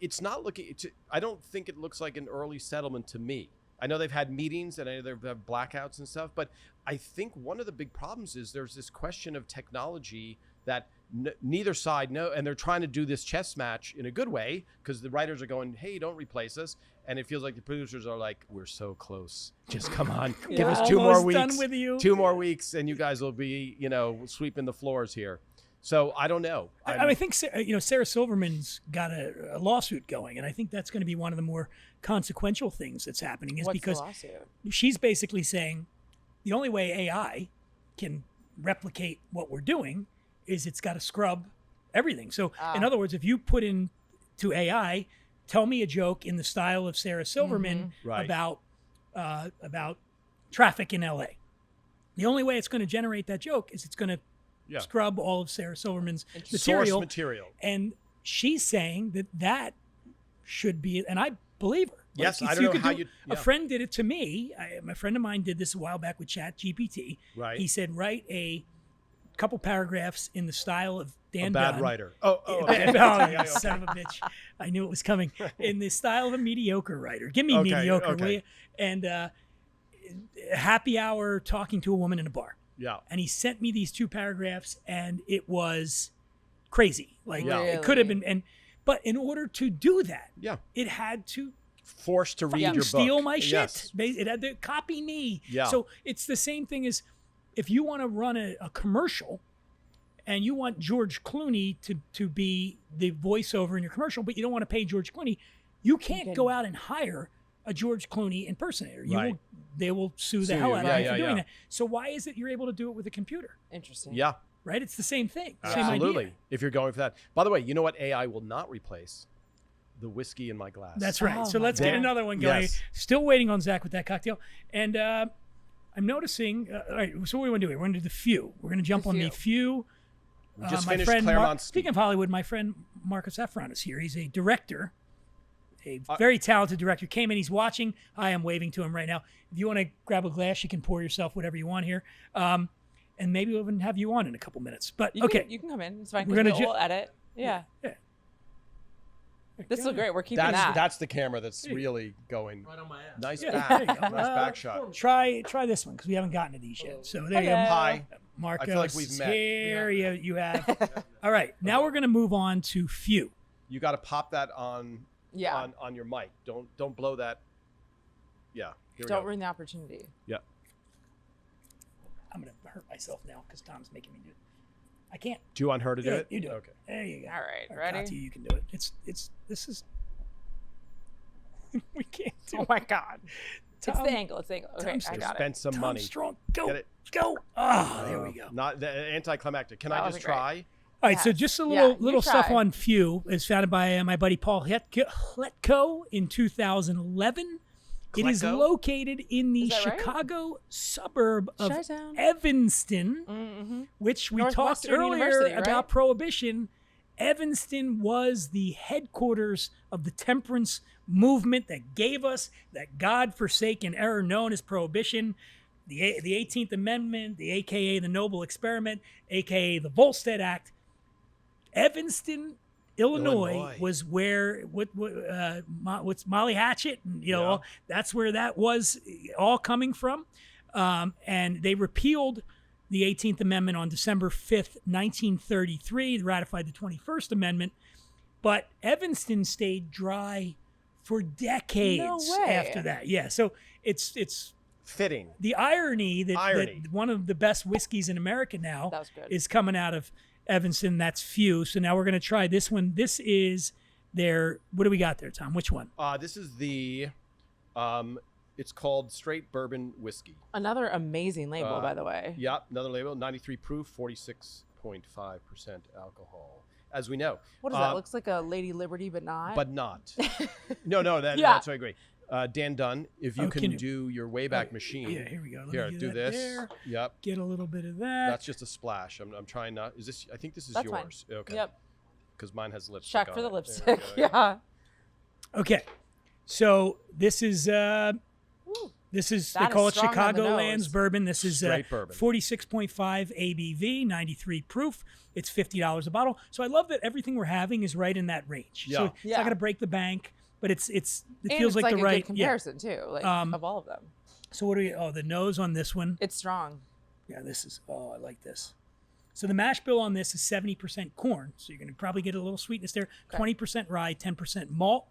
It's not looking. I don't think it looks like an early settlement to me. I know they've had meetings and I know they've had blackouts and stuff, but I think one of the big problems is there's this question of technology that neither side know, and they're trying to do this chess match in a good way because the writers are going, "Hey, don't replace us," and it feels like the producers are like, "We're so close. Just come on, give us 2 more Almost weeks. done with you. 2 more weeks, and you guys will be, sweeping the floors here." So I don't know. I think Sarah Silverman's got a lawsuit going, and I think that's going to be one of the more consequential things that's happening. Is What's because the lawsuit? she's basically saying the only way AI can replicate what we're doing is it's got to scrub everything. So in other words, if you put in to AI, tell me a joke in the style of Sarah Silverman Right. about traffic in LA. The only way it's going to generate that joke is it's going to scrub all of Sarah Silverman's material. Source material. And she's saying that should be, and I believe her. Yes, if I don't know could how do- you. A friend did it to me. A friend of mine did this a while back with ChatGPT. Right. He said, write a couple paragraphs in the style of Dan bad Dunn. writer. Oh, okay. Oh, you son of a bitch. I knew it was coming. In the style of a mediocre writer. Give me Okay, mediocre, okay. will you? And happy hour talking to a woman in a bar. Yeah. And he sent me these 2 paragraphs, and it was crazy. Like Yeah. it could have been, but in order to do that, Yeah. it had to Forced to read fucking your steal book. my shit. Yes. It had to copy me. Yeah. So it's the same thing as if you want to run a commercial and you want George Clooney to be the voiceover in your commercial, but you don't want to pay George Clooney, you can't go out and hire a George Clooney impersonator. Right. They will sue the Sue hell you. out Yeah, of you yeah, for doing yeah. that. So why is it you're able to do it with a computer? Interesting. Yeah. Right? It's the same thing. Same Absolutely. idea. If you're going for that. By the way, you know what AI will not replace? The whiskey in my glass. That's right. Oh, So my let's get God. another one going. Yes. Still waiting on Zach with that cocktail. And I'm noticing, all right, so what do we want to do? We're going to do the few. We're going to jump The on the few. We just My finished friend Clermont Steep. Speaking of Hollywood, my friend Marcus Efron is here. He's a director, a very talented director. Came in, he's watching. I am waving to him right now. If you want to grab a glass, you can pour yourself whatever you want here. And maybe we'll even have you on in a couple minutes. But You okay. can, you can come in. It's fine. We're gonna We'll edit. Yeah. Yeah. This looks great. We're keeping that. That's the camera that's really going. Right on my ass. Nice Yeah, back. there you go. Nice back shot. Try this one because we haven't gotten to these yet. So there you go. Hello. Hi. Marcos, I feel like we've met. here you have. All right, now we're going to move on to few. You got to pop that on. Yeah. On your mic. Don't blow that. Yeah. Here we Don't go. ruin the opportunity. Yeah. I'm going to hurt myself now because Tom's making me do it. I can't. Do you want her to do Yeah, it? you do it. Okay. There you go. All right. Or Ready? Katia, you can do it. This is. We can't do Oh my God. It's the angle. It's the angle. Okay, Tom's I Just got it. spent some Tom money. Strong. Go. Get it. Go. Ah, there we go. Not the anticlimactic. Can That I was just great. try? All right, so Yes. just a Yeah, little you stuff try. on Few. It's founded by my buddy Paul Hletko in 2011. It is Klecko? located in the Is that right? Chicago suburb of Chi-town. Evanston, Mm-hmm. which we talked Northwestern earlier University, right? about Prohibition. Evanston was the headquarters of the temperance movement that gave us that God-forsaken error known as Prohibition, the 18th Amendment, the AKA the Noble Experiment, AKA the Volstead Act. Evanston, Illinois was where what's Molly Hatchet, and, Yeah. that's where that was all coming from, and they repealed the 18th Amendment on December 5th, 1933. They ratified the 21st Amendment, but Evanston stayed dry for decades No way. after that. Yeah, so it's Fitting. the irony that, Irony. that one of the best whiskeys in America now That was good. is coming out of Evanston. That's Few. So now we're going to try this one. This is their, what do we got there, Tom? Which one? This is the, it's called Straight Bourbon Whiskey. Another amazing label, by the way. Yep, another label, 93 proof, 46.5% alcohol. As we know. What is that? Looks like a Lady Liberty, but not. But not. No, Yeah. that's what I agree. Dan Dunn, if you can can you- do your Wayback Machine. Yeah, here we go. Let Here, me do that this. there. Yep. Get a little bit of that. That's just a splash. I'm trying not. Is this? I think this is That's fine. yours. Okay. Yep. Because mine has lipstick. Check on for the it. lipstick. There we go. Yeah. Okay. So this is Ooh. they That call is it strong on the Chicagoland's nose. bourbon. This is Straight bourbon. 46.5 ABV, 93 proof. It's $50 a bottle. So I love that everything we're having is right in that range. So Yeah. it's Yeah. not going to break the bank, but it And feels it's like the a right good comparison too, like of all of them. So what do we? Oh, the nose on this one. It's strong. Yeah, this is. Oh, I like this. So the mash bill on this is 70% corn. So you're going to probably get a little sweetness there. Okay. 20% rye, 10% malt.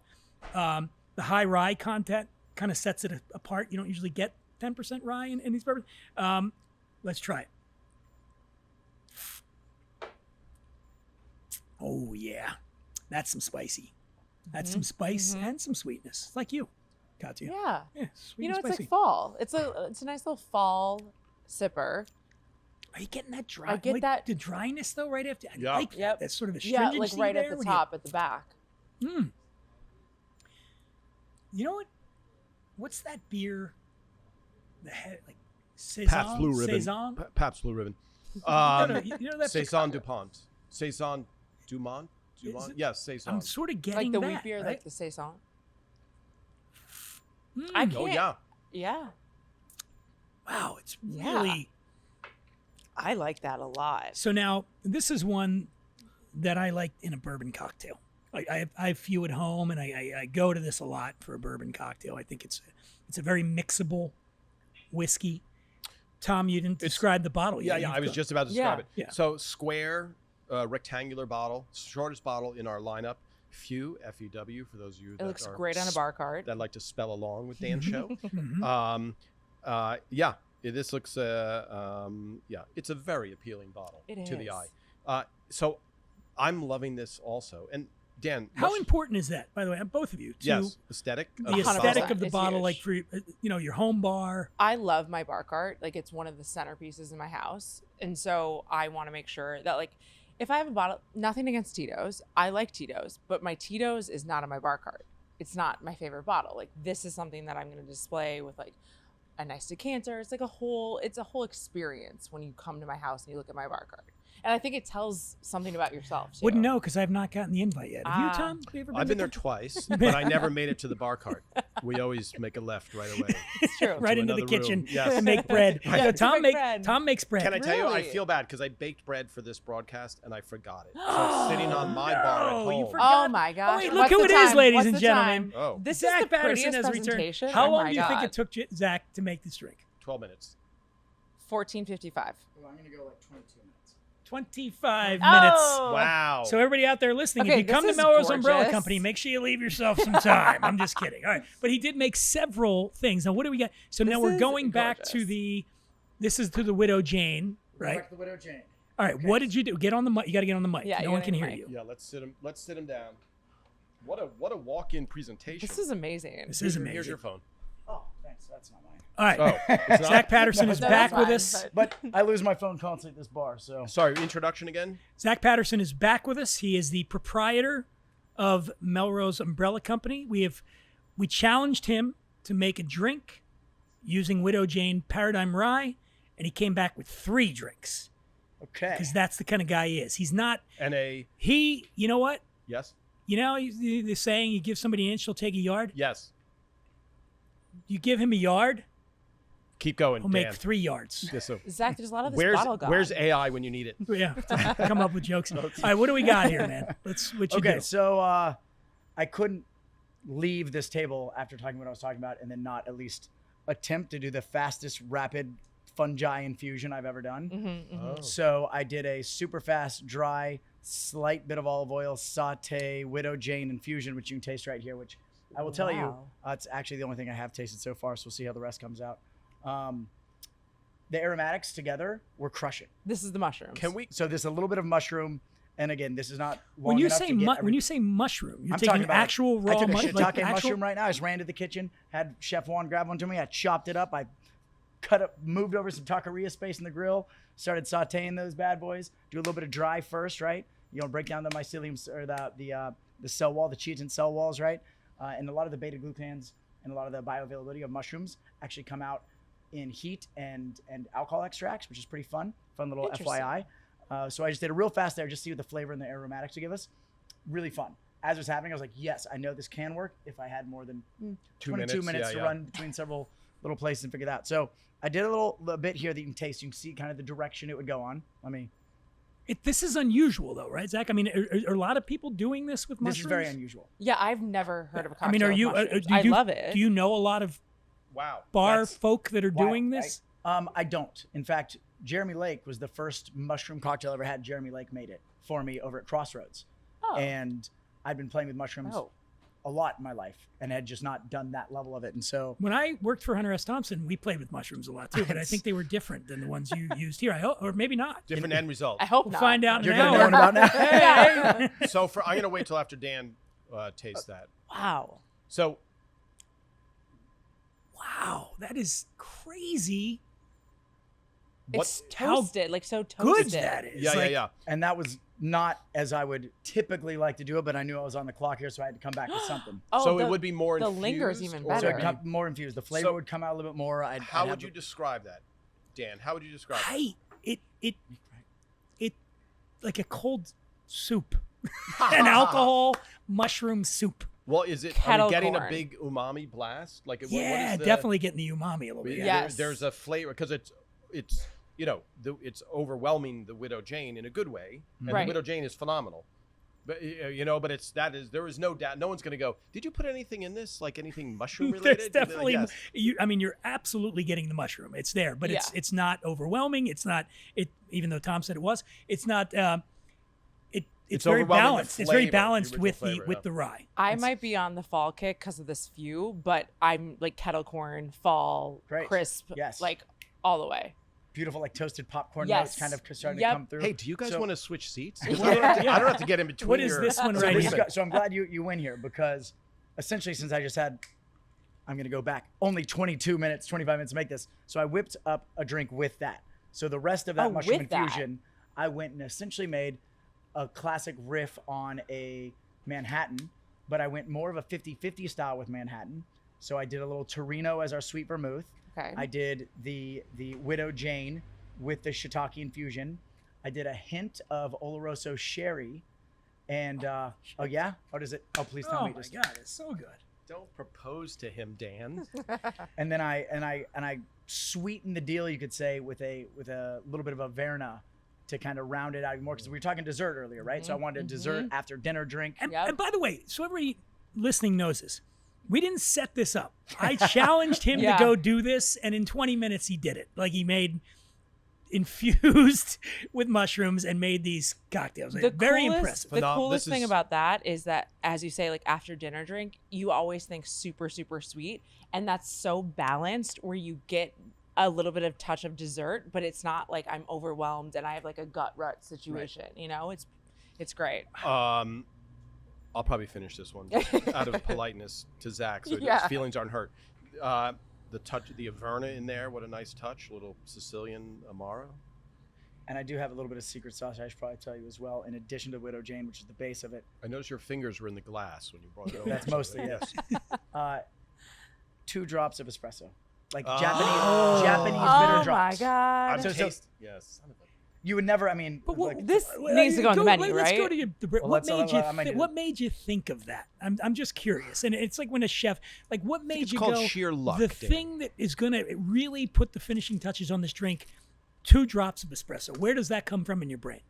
The high rye content kind of sets it apart. You don't usually get 10% rye in these bourbons. Let's try it. Oh yeah, that's some spicy. That's some spice and some sweetness. It's like you, Katia. Yeah. Yeah, sweet You know, and it's spicy. like fall. It's a nice little fall sipper. Are you getting that dry? I get like, that- the dryness though, right after. I Yeah. like that. Yep. That's sort of a Yeah, stringency like right there at the when top, at the back. You know what? What's that beer? The head, like Saison. Pabst Blue Ribbon. Saison. Pabst Blue Ribbon. No, you know that. Saison DuPont. Saison Dumont. Is it? Yes, Saison. I'm sort of Like getting the that, wheat beer, right? like the saison. Mm. I can't. Oh yeah. Yeah. Wow, it's Yeah. really. I like that a lot. So now this is one that I like in a bourbon cocktail. I have few at home, and I go to this a lot for a bourbon cocktail. I think it's a very mixable whiskey. Tom, you didn't describe the bottle. Yeah, yet. yeah. You've I was got- just about to describe Yeah. it. Yeah. So square, rectangular bottle, shortest bottle in our lineup. Few, F-E-W, for those of you It that looks are great on a bar cart. that like to spell along with Dan's show. Mhm. Yeah, this looks. Yeah, it's a very appealing bottle It to the is. eye. So I'm loving this also. And Dan, How much- important is that, by the way, both of you? To Yes, aesthetic. the of the aesthetic bottle. of the It's bottle, huge. like for your home bar. I love my bar cart. Like it's one of the centerpieces in my house. And so I want to make sure that like if I have a bottle, nothing against Tito's. I like Tito's, but my Tito's is not on my bar cart. It's not my favorite bottle. Like this is something that I'm going to display with like a nice decanter. It's like a whole experience when you come to my house and you look at my bar cart. And I think it tells something about yourself too. Wouldn't know because I've not gotten the invite yet. Have you, Ah. Tom? Have you ever I've been to there twice, but I never made it to the bar cart. We always make a left right away. It's true. right to into the another room. kitchen Yes. to make bread? Yeah, to Tom make bread. Tom makes bread. Can I tell you, I Really? feel bad because I baked bread for this broadcast and I forgot it. So it's sitting on my bar at no, you home. forgot. Oh my gosh. wait, look What's who the it is, time? ladies What's and the gentlemen. time? Oh, This Zach is the Patterson prettiest has returned. presentation. How Oh long my do you think God. it took Zach to make this drink? 12 minutes. 14:55. Well, I'm gonna go like 22 minutes. 25 minutes. Oh. Wow. So everybody out there listening, Okay, if you come to this is Melrose Umbrella gorgeous. Company, make sure you leave yourself some time. I'm just kidding. All right, but he did make several things. Now, what do we got? So now This we're is going back to gorgeous. this is to the Widow Jane, right? Back to the Widow Jane. All right, what did you do? Get on the mic. You got to get on the mic. Yeah, no you one gotta can get hear on the you. Yeah, let's sit him down. What a walk-in presentation. This is amazing. This is Here's your amazing. phone. Oh, thanks. That's not mine. All right. Oh, it's not? Zach Patterson No, is no, back that's with fine, us. but- But I lose my phone constantly at this bar, so. Sorry, introduction again? Zach Patterson is back with us. He is the proprietor of Melrose Umbrella Company. We challenged him to make a drink using Widow Jane Paradigm Rye, and he came back with 3 drinks Okay. because that's the kind of guy he is. He's not. And You know what? yes? You know the saying: you give somebody an inch, they'll take a yard. Yes. You give him a yard, Keep going, he'll Dan. make 3 yards. Yes, so Zach, there's a lot of this bottle gone. where's AI when you need it? Yeah, come up with jokes. All right, what do we got here, man? What you Okay, do? so I couldn't leave this table after talking what I was talking about and then not at least attempt to do the fastest rapid fungi infusion I've ever done. Oh. So I did a super fast, dry, slight bit of olive oil, saute, Widow Jane infusion, which you can taste right here, which I will tell you, Wow. it's actually the only thing I have tasted so far, so we'll see how the rest comes out. The aromatics together were crushing. This is the mushrooms. Can we? So there's a little bit of mushroom, and again, this is not long When you enough say to get when you say mushroom, you're I'm taking talking about actual raw I took a mushroom. shiitake mushroom right now. I just ran to the kitchen, had Chef Juan grab one to me. I chopped it up. I cut up, moved over some taqueria space in the grill, started sauteing those bad boys. Do a little bit of dry first, right? You know, break down the mycelium or the cell wall, the chitin cell walls, right? And a lot of the beta glucans and a lot of the bioavailability of mushrooms actually come out in heat and alcohol extracts, which is pretty fun. Fun little Interesting. FYI. So I just did it real fast there, just see what the flavor and the aromatics will give us. Really fun. As it was happening, I was like, yes, I know this can work if I had more than 22 minutes yeah, to yeah. run between several little places and figure that out. So I did a little bit here that you can taste. You can see kind of the direction it would go on. Let me. This is unusual, though, right, Zach? I mean, are a lot of people doing this with mushrooms? This is very unusual. Yeah, I've never heard of a cocktail I mean, are with you? mushrooms. Do you I love it. Do you know a lot of Wow. bar That's- folk that are Wow, doing this? I don't. In fact, Jeremy Lake was the first mushroom cocktail I ever had. Jeremy Lake made it for me over at Crossroads. Oh. And I'd been playing with mushrooms Oh. a lot in my life and had just not done that level of it. And so When I worked for Hunter S. Thompson, we played with mushrooms a lot too, but I think they were different than the ones you used here. I hope, or maybe not. Different end result. I hope We'll not. find out in you're an going to know hour. one about now. So I'm going to wait till after Dan tastes that. Wow. So Wow, that is crazy. It's how toasted, like so Good toasted. that is. yeah, Like, yeah. And that was not as I would typically like to do it, but I knew I was on the clock here, so I had to come back with something. Oh, So it the- would be more the infused, linger's even or- So better. it got more infused. The flavor So- would come out a little bit more. How would you describe that, Dan? How would you describe that? It like a cold soup, an alcohol mushroom soup. Well, is it? Are Kettle we getting corn. a big umami blast? Like, what Yeah, is the, definitely getting the umami a little bit. Yeah, Yeah. Yes. there's a flavor because it's you know it's overwhelming the Widow Jane in a good way, and Right. the Widow Jane is phenomenal. But you know, but there is no doubt. No one's going to go. Did you put anything in this? Like anything mushroom related? There's definitely. Yes. I mean, you're absolutely getting the mushroom. It's there, but Yeah. it's not overwhelming. It's not. Even though Tom said it was. It's not. It's very overwhelming the balanced. It's very flavor, the balanced original with flavor, with yeah. the rye. I might be on the fall kick because of this few, but I'm like kettle corn, fall, Great. crisp, Yes. like all the way. Beautiful, like toasted popcorn Yes. notes kind of starting Yep. to come through. Hey, do you guys So- want to switch seats? Yeah. I don't have to get in between. What is your- this one So, right this here? is go- so I'm glad you win here because essentially since I just had, I'm going to go back only 22 minutes, 25 minutes to make this. So I whipped up a drink with that. So the rest of that Oh, mushroom with that. infusion, I went and essentially made a classic riff on a Manhattan, but I went more of a 50-50 style with Manhattan. So I did a little Torino as our sweet vermouth. Okay. I did the Widow Jane with the shiitake infusion. I did a hint of Oloroso sherry, and oh yeah, what is it? Oh please tell Oh me. my Just, god, it's so good. Don't propose to him, Dan. and then I sweetened the deal, you could say, with a little bit of a Verna to kind of round it out even more because we were talking dessert earlier, right? So I wanted a dessert after dinner drink. And, Yep. and by the way, so everybody listening knows this. We didn't set this up. I challenged him Yeah. to go do this, and in 20 minutes he did it. Like he made infused with mushrooms and made these cocktails. Like, very impressive. The This coolest thing is- about that is that, as you say, like after dinner drink, you always think super, super sweet. And that's so balanced where you get a little bit of touch of dessert, but it's not like I'm overwhelmed and I have like a gut rut situation. You know, it's great. I'll probably finish this one out of politeness to Zach, so Yeah. his feelings aren't hurt. The touch, the Averna in there. What a nice touch. A little Sicilian Amaro. And I do have a little bit of secret sauce I should probably tell you as well, in addition to Widow Jane, which is the base of it. I noticed your fingers were in the glass when you brought it over. That's mostly it. Yes. 2 drops of espresso. Like Oh. Japanese bitter Oh drops. my God. I'm So- taste. Yes. Son of a- You would never, I mean, But what, like, This needs to go on the menu, Let's go right? to your, Well, what made you I might do what that. made you think of that? I'm just curious, and it's like when a chef, like what made it's you called go sheer luck, the Dan. thing that is going to really put the finishing touches on this drink, 2 drops of espresso. Where does that come from in your brain?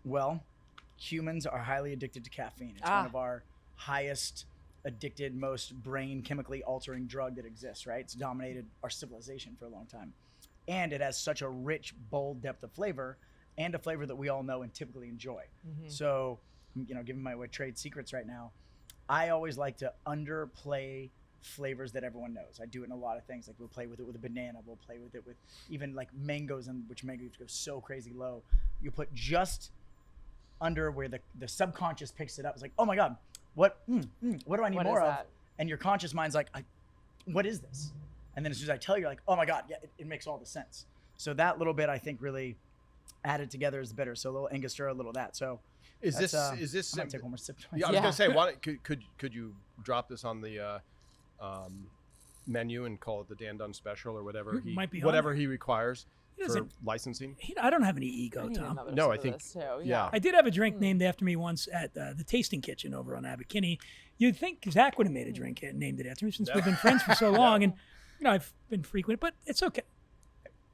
Well, humans are highly addicted to caffeine. It's one of our highest addicted, most brain chemically altering drug that exists, right? It's dominated our civilization for a long time. And it has such a rich, bold depth of flavor, and a flavor that we all know and typically enjoy. So, giving my away trade secrets right now, I always like to underplay flavors that everyone knows. I do it in a lot of things. Like we'll play with it with a banana. We'll play with it with even like mangoes, and which mango you have to go so crazy low. You put just under where the subconscious picks it up. It's like, oh my God, what do I need What more is of? that? And your conscious mind's like, what is this? And then as soon as I tell you, you're like, oh my God, yeah, it makes all the sense. So that little bit, I think, really added together is bitter. So a little Angostura, a little that. So Is that's, this? I'm gonna take one more sip. Yeah, I was Yeah. gonna say, why don't, could you drop this on the menu and call it the Dan Dunn special or whatever Might be on whatever there. he requires He for doesn't- licensing? I don't have any ego, I need Tom. another No, sip I of think- this too. yeah. I did have a drink named after me once at the Tasting Kitchen over on Abbot Kinney. You'd think Zach would have made a drink and named it after me since we've been friends for so long, and I've been frequent, but it's okay.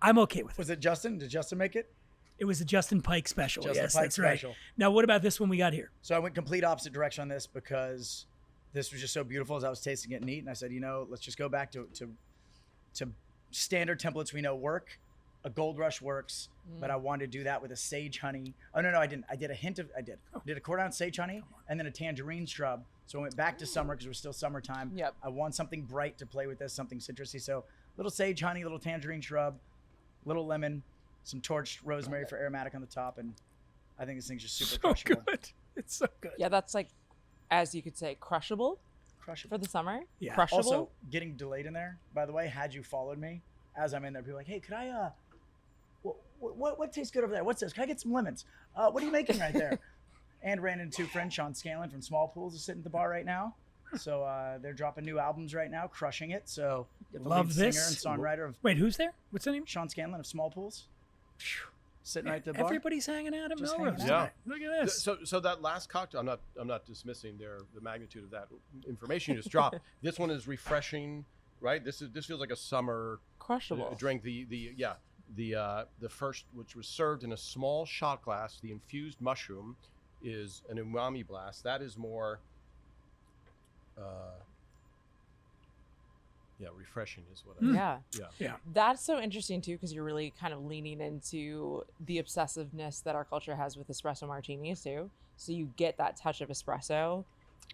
I'm okay with it. Was it Justin? Did Justin make it? It was a Justin Pike special. Justin Yes, Pike that's right. special. Now, what about this one we got here? So I went complete opposite direction on this because this was just so beautiful as I was tasting it neat. And I said, let's just go back to standard templates we know work. A Gold Rush works, but I wanted to do that with a sage honey. Oh, no, I didn't. I did I did a quarter ounce sage honey and then a tangerine shrub. So I went back to summer because it was still summertime. Yep. I want something bright to play with this, something citrusy. So little sage honey, little tangerine shrub, little lemon, some torched rosemary for aromatic on the top. And I think this thing's just super So crushable. good. It's so good. Yeah, that's like, as you could say, crushable Crushable. for the summer. Yeah. Crushable. Also, getting delayed in there, by the way, had you followed me as I'm in there, people are like, hey, could I, what tastes good over there? What's this? Can I get some lemons? What are you making right there? And ran into friend Sean Scanlon from Small Pools is sitting at the bar right now. So they're dropping new albums right now, crushing it. So the Love lead this. singer and songwriter of Wait, who's there? What's the name? Sean Scanlon of Small Pools, sitting right at the bar. Everybody's hanging out at Just Melrose. hanging out. Look at this. So that last cocktail, I'm not dismissing the magnitude of that information you just dropped. This one is refreshing, right? This feels like a summer Crushable. drink. The first, which was served in a small shot glass, the infused mushroom is an umami blast. That is more refreshing is what I Yeah. Yeah. That's so interesting too, because you're really kind of leaning into the obsessiveness that our culture has with espresso martinis too. So you get that touch of espresso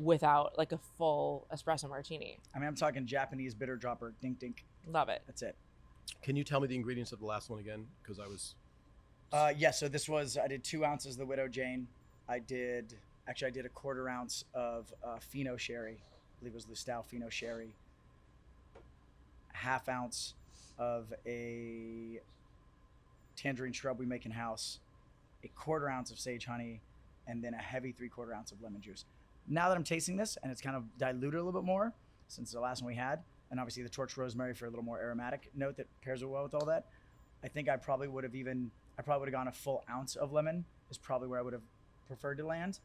without like a full espresso martini. I mean, I'm talking Japanese bitter dropper, dink dink. Love it. That's it. Can you tell me the ingredients of the last one again? Because I was Yeah, so this was, I did 2 ounces of the Widow Jane. I did a quarter ounce of Fino Sherry. I believe it was Lustau Fino Sherry. Half ounce of a tangerine shrub we make in house. A quarter ounce of sage honey, and then a heavy 3/4 ounce of lemon juice. Now that I'm tasting this, and it's kind of diluted a little bit more since the last one we had, and obviously the torched rosemary for a little more aromatic note that pairs well with all that, I think I probably would have gone a full ounce of lemon is probably where I would have preferred to land.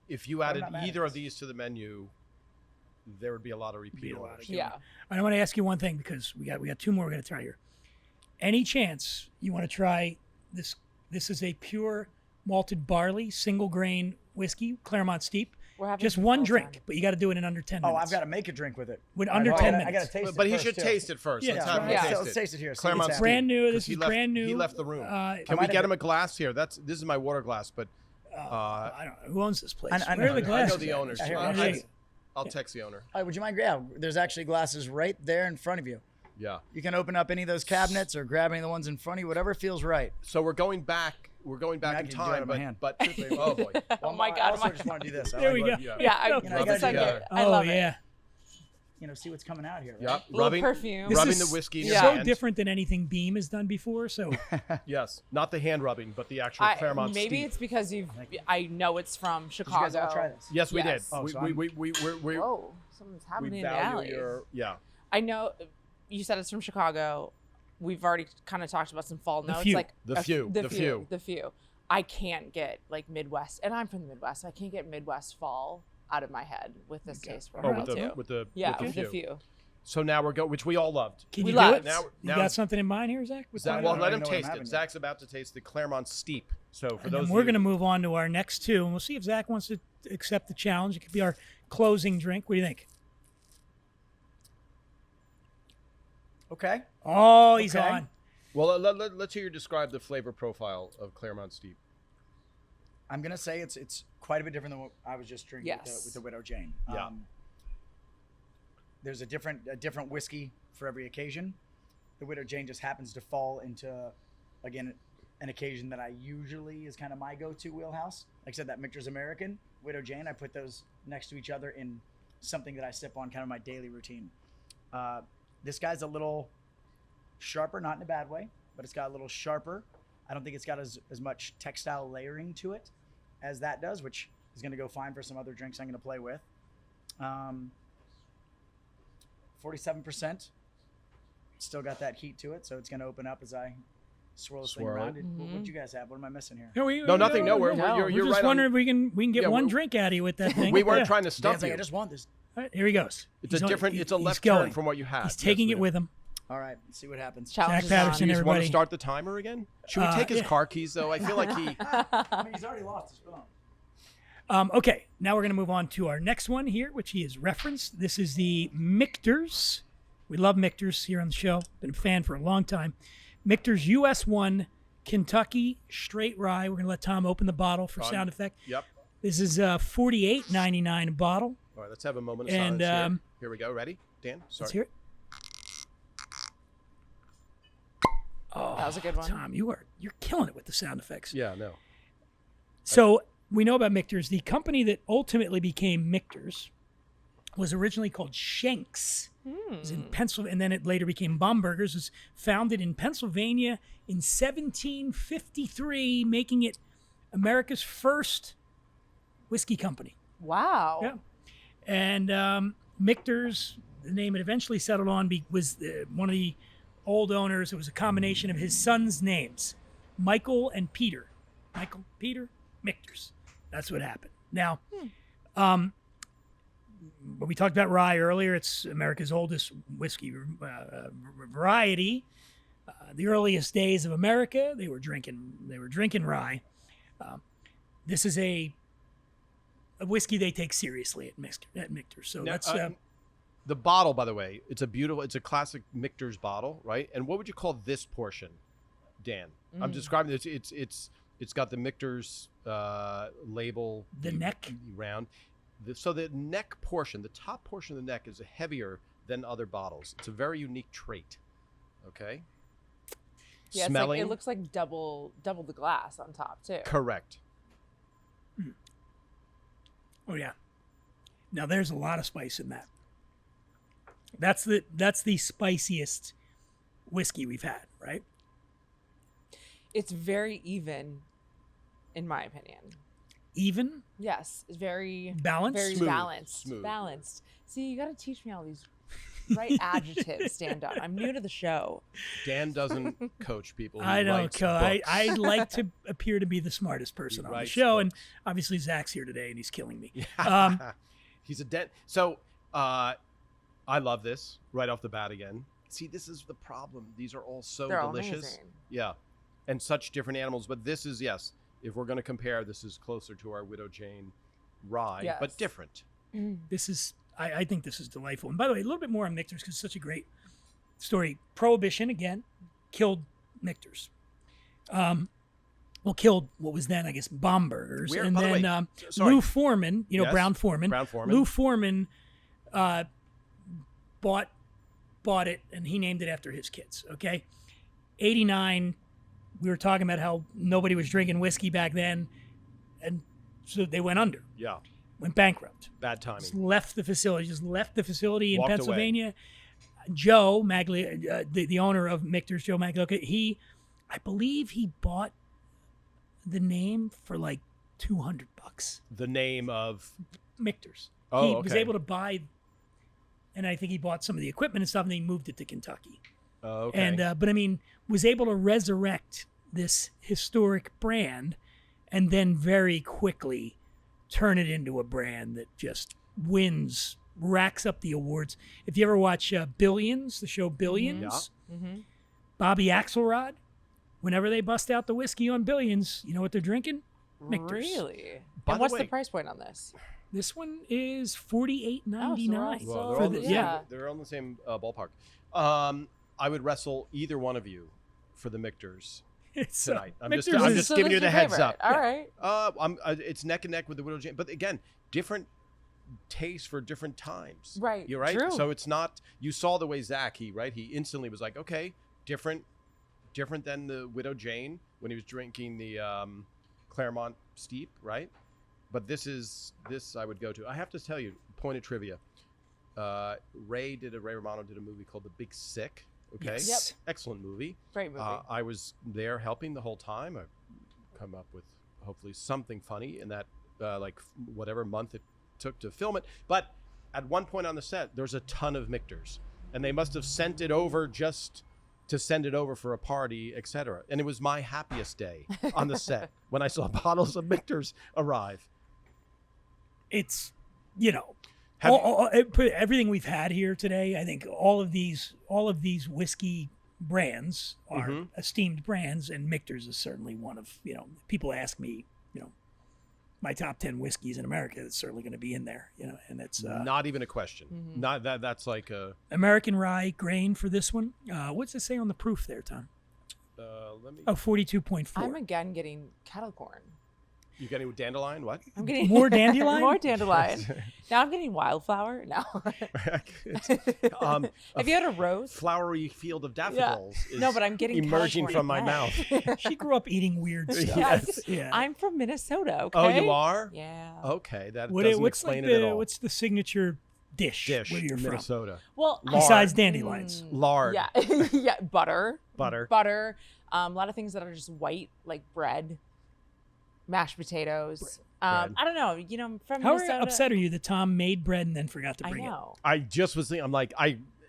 if you added not mad at either of this. these to the menu, there would be a lot of repeat orders. Yeah. I want to ask you one thing because we got 2 more we're going to try here. Any chance you want to try this? This is a pure malted barley single grain whiskey, Clermont Steep. We're having Just this one all the drink, time. but you got to do it in under 10 Oh, minutes. I've got to make a drink with it. With under 10 minutes. I got to taste it. But he first, should too. taste it first. Yeah, Let's that's have him right. taste Let's taste it here. See Clermont what's Steep. Brand new. 'Cause This he is left- brand new. He left the room. I Can might we have get been- him a glass here? This is my water glass, but I don't know. Who owns this place? I Where are know. the I glasses? I know the at? owners. I hear Where it. are I- they? I'll text the owner. Would you mind? Yeah, there's actually glasses right there in front of you. Yeah. You can open up any of those cabinets or grab any of the ones in front of you, whatever feels right. So we're going back. We're going back I in can do it time, out of my hand. but oh boy. Oh my I God. also just want to do this. I There like we what- go. Yeah, I, You know, just I a gotta do second. that. I Oh love yeah. see what's coming out here. Right? Yep. Little Rubbing perfume. This rubbing is the whiskey in Yeah. your so hand. different than anything Beam has done before. So Yes, not the hand rubbing, but the actual Clermont maybe Steep. it's because I know it's from Did you Chicago. guys all try this? Yes, we Yes. did. Oh, we, so we, I'm- we Whoa, something's happening in the value alley. your I know you said it's from Chicago. We've already kind of talked about some fall The notes. few. Like The few. The few. I can't get like Midwest, and I'm from the Midwest, so I can't get Midwest fall out of my head with this taste Oh, profile with too. the with the few. So now we're going, which we all loved. can We you love do it. it? You got something in mind here, Zach? Zach, I well, don't let even him know what I'm taste having it. yet. Zach's about to taste the Clermont Steep. So for And those then of we're you, going to move on to our next two, and we'll see if Zach wants to accept the challenge. It could be our closing drink. What do you think? Okay. Oh, he's Okay. on. well, let's hear you describe the flavor profile of Clermont Steep. I'm gonna say it's quite a bit different than what I was just drinking Yes. with the Widow Jane. Yeah. There's a different whiskey for every occasion. The Widow Jane just happens to fall into, again, an occasion that I usually is kind of my go-to wheelhouse. Like I said, that Michters American, Widow Jane, I put those next to each other in something that I sip on kind of my daily routine. This guy's a little sharper, not in a bad way, but it's got a little sharper. I don't think it's got as much textile layering to it as that does, which is going to go fine for some other drinks I'm going to play with. 47%. Still got that heat to it, so it's going to open up as I swirl this thing Swirl around. it. What you guys have? What am I missing here? No, nothing. No, we're no. you're just right. wondering if we can get Yeah, one we- drink out of you with that thing. We weren't Yeah. trying to stuff Dan's like, you. I just want this. All right, here he goes. It's He's a on- different. It's a he's left going. turn from what you had. He's taking Yes, it with him. All right, let's see what happens. Challenge Zach is on. Patterson, Do you just want to everybody. start the timer again? Should we take his yeah. car keys though? I feel like he. I mean, he's already lost his phone. Okay, now we're going to move on to our next one here, which he has referenced. This is the Michters. We love Michters here on the show. Been a fan for a long time. Michters US1 Kentucky Straight Rye. We're going to let Tom open the bottle for sound effect. Yep. This is $48.99 a bottle. All right, let's have a moment of And, silence here. Here we go. Ready, Dan? Sorry. Let's hear it. Oh, That was a good one. Tom, you're killing it with the sound effects. Yeah. No. So we know about Michters. The company that ultimately became Michters was originally called Schenks. It was in Pennsylvania, and then it later became Baumburgers. It was founded in Pennsylvania in 1753, making it America's first whiskey company. Wow. Yeah. And Michters, the name it eventually settled on, was one of the old owners. It was a combination of his sons' names, Michael and Peter. Michael, Peter, Michters. That's what happened. Now, when we talked about rye earlier, it's America's oldest whiskey variety. The earliest days of America, they were drinking rye. This is a whiskey they take seriously at Michters. So Now, that's the bottle, by the way, it's a classic Michters bottle, right? And what would you call this portion, Dan? I'm describing it. It's got the Michters label. The neck? round. So the neck portion, the top portion of the neck, is heavier than other bottles. It's a very unique trait. Okay. Yeah, Smelling. it looks like double the glass on top too. Correct. oh yeah. Now there's a lot of spice in that. That's the spiciest whiskey we've had, right? It's very even, in my opinion. Even, Yes, it's very balanced. very Smooth. balanced. Smooth. Balanced. See, you got to teach me all these right adjectives, Dan Dunn. I'm new to the show. Dan doesn't coach people. He I know, writes Co. I books. like to appear to be the smartest person on the writes show, and books. obviously Zach's here today, and he's killing me. He's a dent. So I love this right off the bat again. See, this is the problem. These are all so They're all delicious. amazing. Yeah. And such different animals. But this is, yes, if we're going to compare, this is closer to our Widow Jane rye, Yes. but different. This is, I think this is delightful. And by the way, a little bit more on Michters because it's such a great story. Prohibition, again, killed Michters. Well, killed what was then, I guess, Baumburgers. Where- and by the then way, sorry. Lou Foreman, Yes, Brown Foreman. Brown Foreman. Lou Foreman bought it, and he named it after his kids, okay? 89, we were talking about how nobody was drinking whiskey back then, and so they went under. Yeah. went bankrupt. Bad Just timing. left the facility in Walked away. Pennsylvania. Joe Maglia, the owner of Michters, Joe Maglia, I believe he bought the name for like $200. The name of Michters. Oh, he okay. was able to buy, and I think he bought some of the equipment and stuff, and then he moved it to Kentucky. okay. And but I mean, was able to resurrect this historic brand, and then very quickly turn it into a brand that just wins, racks up the awards. If you ever watch Billions, the show Billions, Bobby Axelrod, whenever they bust out the whiskey on Billions, you know what they're drinking? Michters. Really? By And the what's way- the price point on this? This one is $48.99. Oh, Well, So, they're, on the, yeah. they're on the same ballpark. I would wrestle either one of you for the Michters It's, tonight. I'm Michters just is- So giving this you is the your heads favorite. up. All right. It's neck and neck with the Widow Jane, but again, different tastes for different times. Right, You're right. true. So it's not. You saw the way Zach he instantly was like, okay, different than the Widow Jane when he was drinking the Clermont Steep, right? But this I would go to. I have to tell you, point of trivia. Ray Romano did a movie called The Big Sick. Okay. Yes. Yep. Excellent movie. Great movie. I was there helping the whole time. I come up with hopefully something funny in that whatever month it took to film it. But at one point on the set, there's a ton of Michters, and they must have sent it over just to send it over for a party, etc. And it was my happiest day on the set when I saw bottles of Michters arrive. It's, you know, Have everything we've had here today. I think all of these whiskey brands are Mhm. esteemed brands, and Michters is certainly one of, you know, people ask me, you know, my top 10 whiskeys in America. It's certainly going to be in there, you know, and it's Not even a question. Mhm. Not that. That's like a. American rye grain for this one. What's it say on the proof there, Tom? Let me. Oh, 42.4. I'm again getting kettle corn. You getting dandelion? What? I'm getting More dandelion? More dandelion. Now I'm getting wildflower. No. Have you had a rose? Flowery field of daffodils. Is No, but I'm getting emerging kettle from corn my again. mouth. She grew up eating weird stuff. Yes. Yeah. I'm from Minnesota. Okay. Oh, you are? Yeah. Okay, that What- doesn't what's explain like it at all. what's the signature dish where you're from? Minnesota. Well, Lard. Besides dandelions. Lard, yeah, yeah, butter. butter. A lot of things that are just white, like bread, mashed potatoes. Bread. I don't know. You know, from How Minnesota. upset are you that Tom made bread and then forgot to I bring it? know. I just was thinking, I'm like,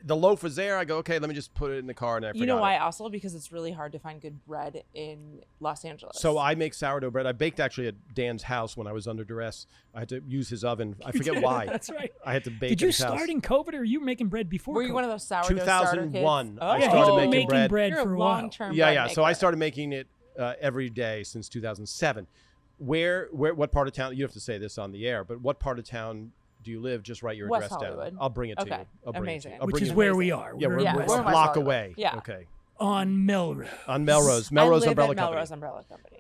the loaf was there. I go, okay, let me just put it in the car, and I forgot You know why? it. Also, because it's really hard to find good bread in Los Angeles. So I make sourdough bread. I baked actually at Dan's house when I was under duress. I had to use his oven. I forget why. That's right. I had to bake Did at you his house. start in COVID, or were you making bread before were COVID? you one of those sourdough starter kids? 2001, I Yeah, started he's been making making bread. You're for a a while. long-term Yeah, bread yeah. So I maker. started making it every day since 2007. What part of town? You have to say this on the air, but what part of town do you live? Just write your West address Hollywood. down. I'll bring it to Okay. you. I'll bring Amazing. it to you. I'll Which bring is it- where we are. Yeah, we're Yeah, a we're in West block Hollywood. away. Yeah. Okay. On Melrose. On Melrose I live Umbrella at Company. Melrose Umbrella Company.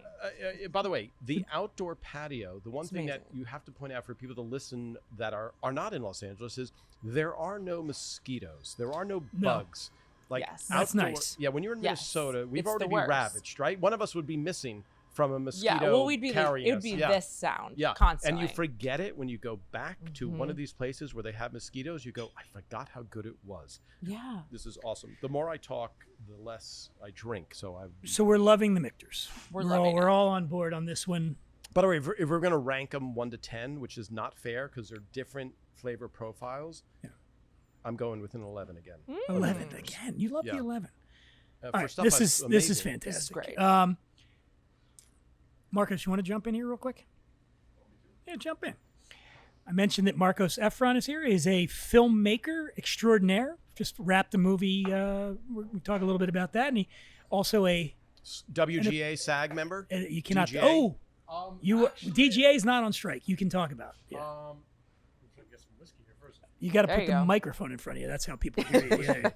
By the way, the outdoor patio, the one It's thing that amazing. you have to point out for people to listen that are not in Los Angeles is there are no mosquitoes. There are no bugs. Like Yes. That's outdoor- nice. Yeah, when you're in Yes. Minnesota, we've It's already the been worst. ravaged, right? One of us would be missing from a mosquito Yeah, well, we'd be carrying it would us. be Yeah. this sound Yeah, constantly. and you forget it when you go back to one Mhm. of these places where they have mosquitoes. You go, I forgot how good it was. Yeah. This is awesome. The more I talk, the less I drink. So I've. So we're loving the Michters. We're loving we're it. all on board on this one. By the way, if we're going to rank them 1 to 10, which is not fair because they're different flavor profiles, Yeah. I'm going with an 11 again. 11 again. You love Yeah. the 11. For All right, stuff this that's is amazing. fantastic. This is great. Marcos, you want to jump in here real quick? Yeah, jump in. I mentioned that Marcos Efron is here. He's a filmmaker extraordinaire. Just wrapped a movie. We talk a little bit about that, and he also WGA SAG member. you cannot. DGA? Oh, DGA is not on strike. You can talk about. Yeah. Get some whiskey here first. You got to There put you the go. microphone in front of you. That's how people hear you. Yeah.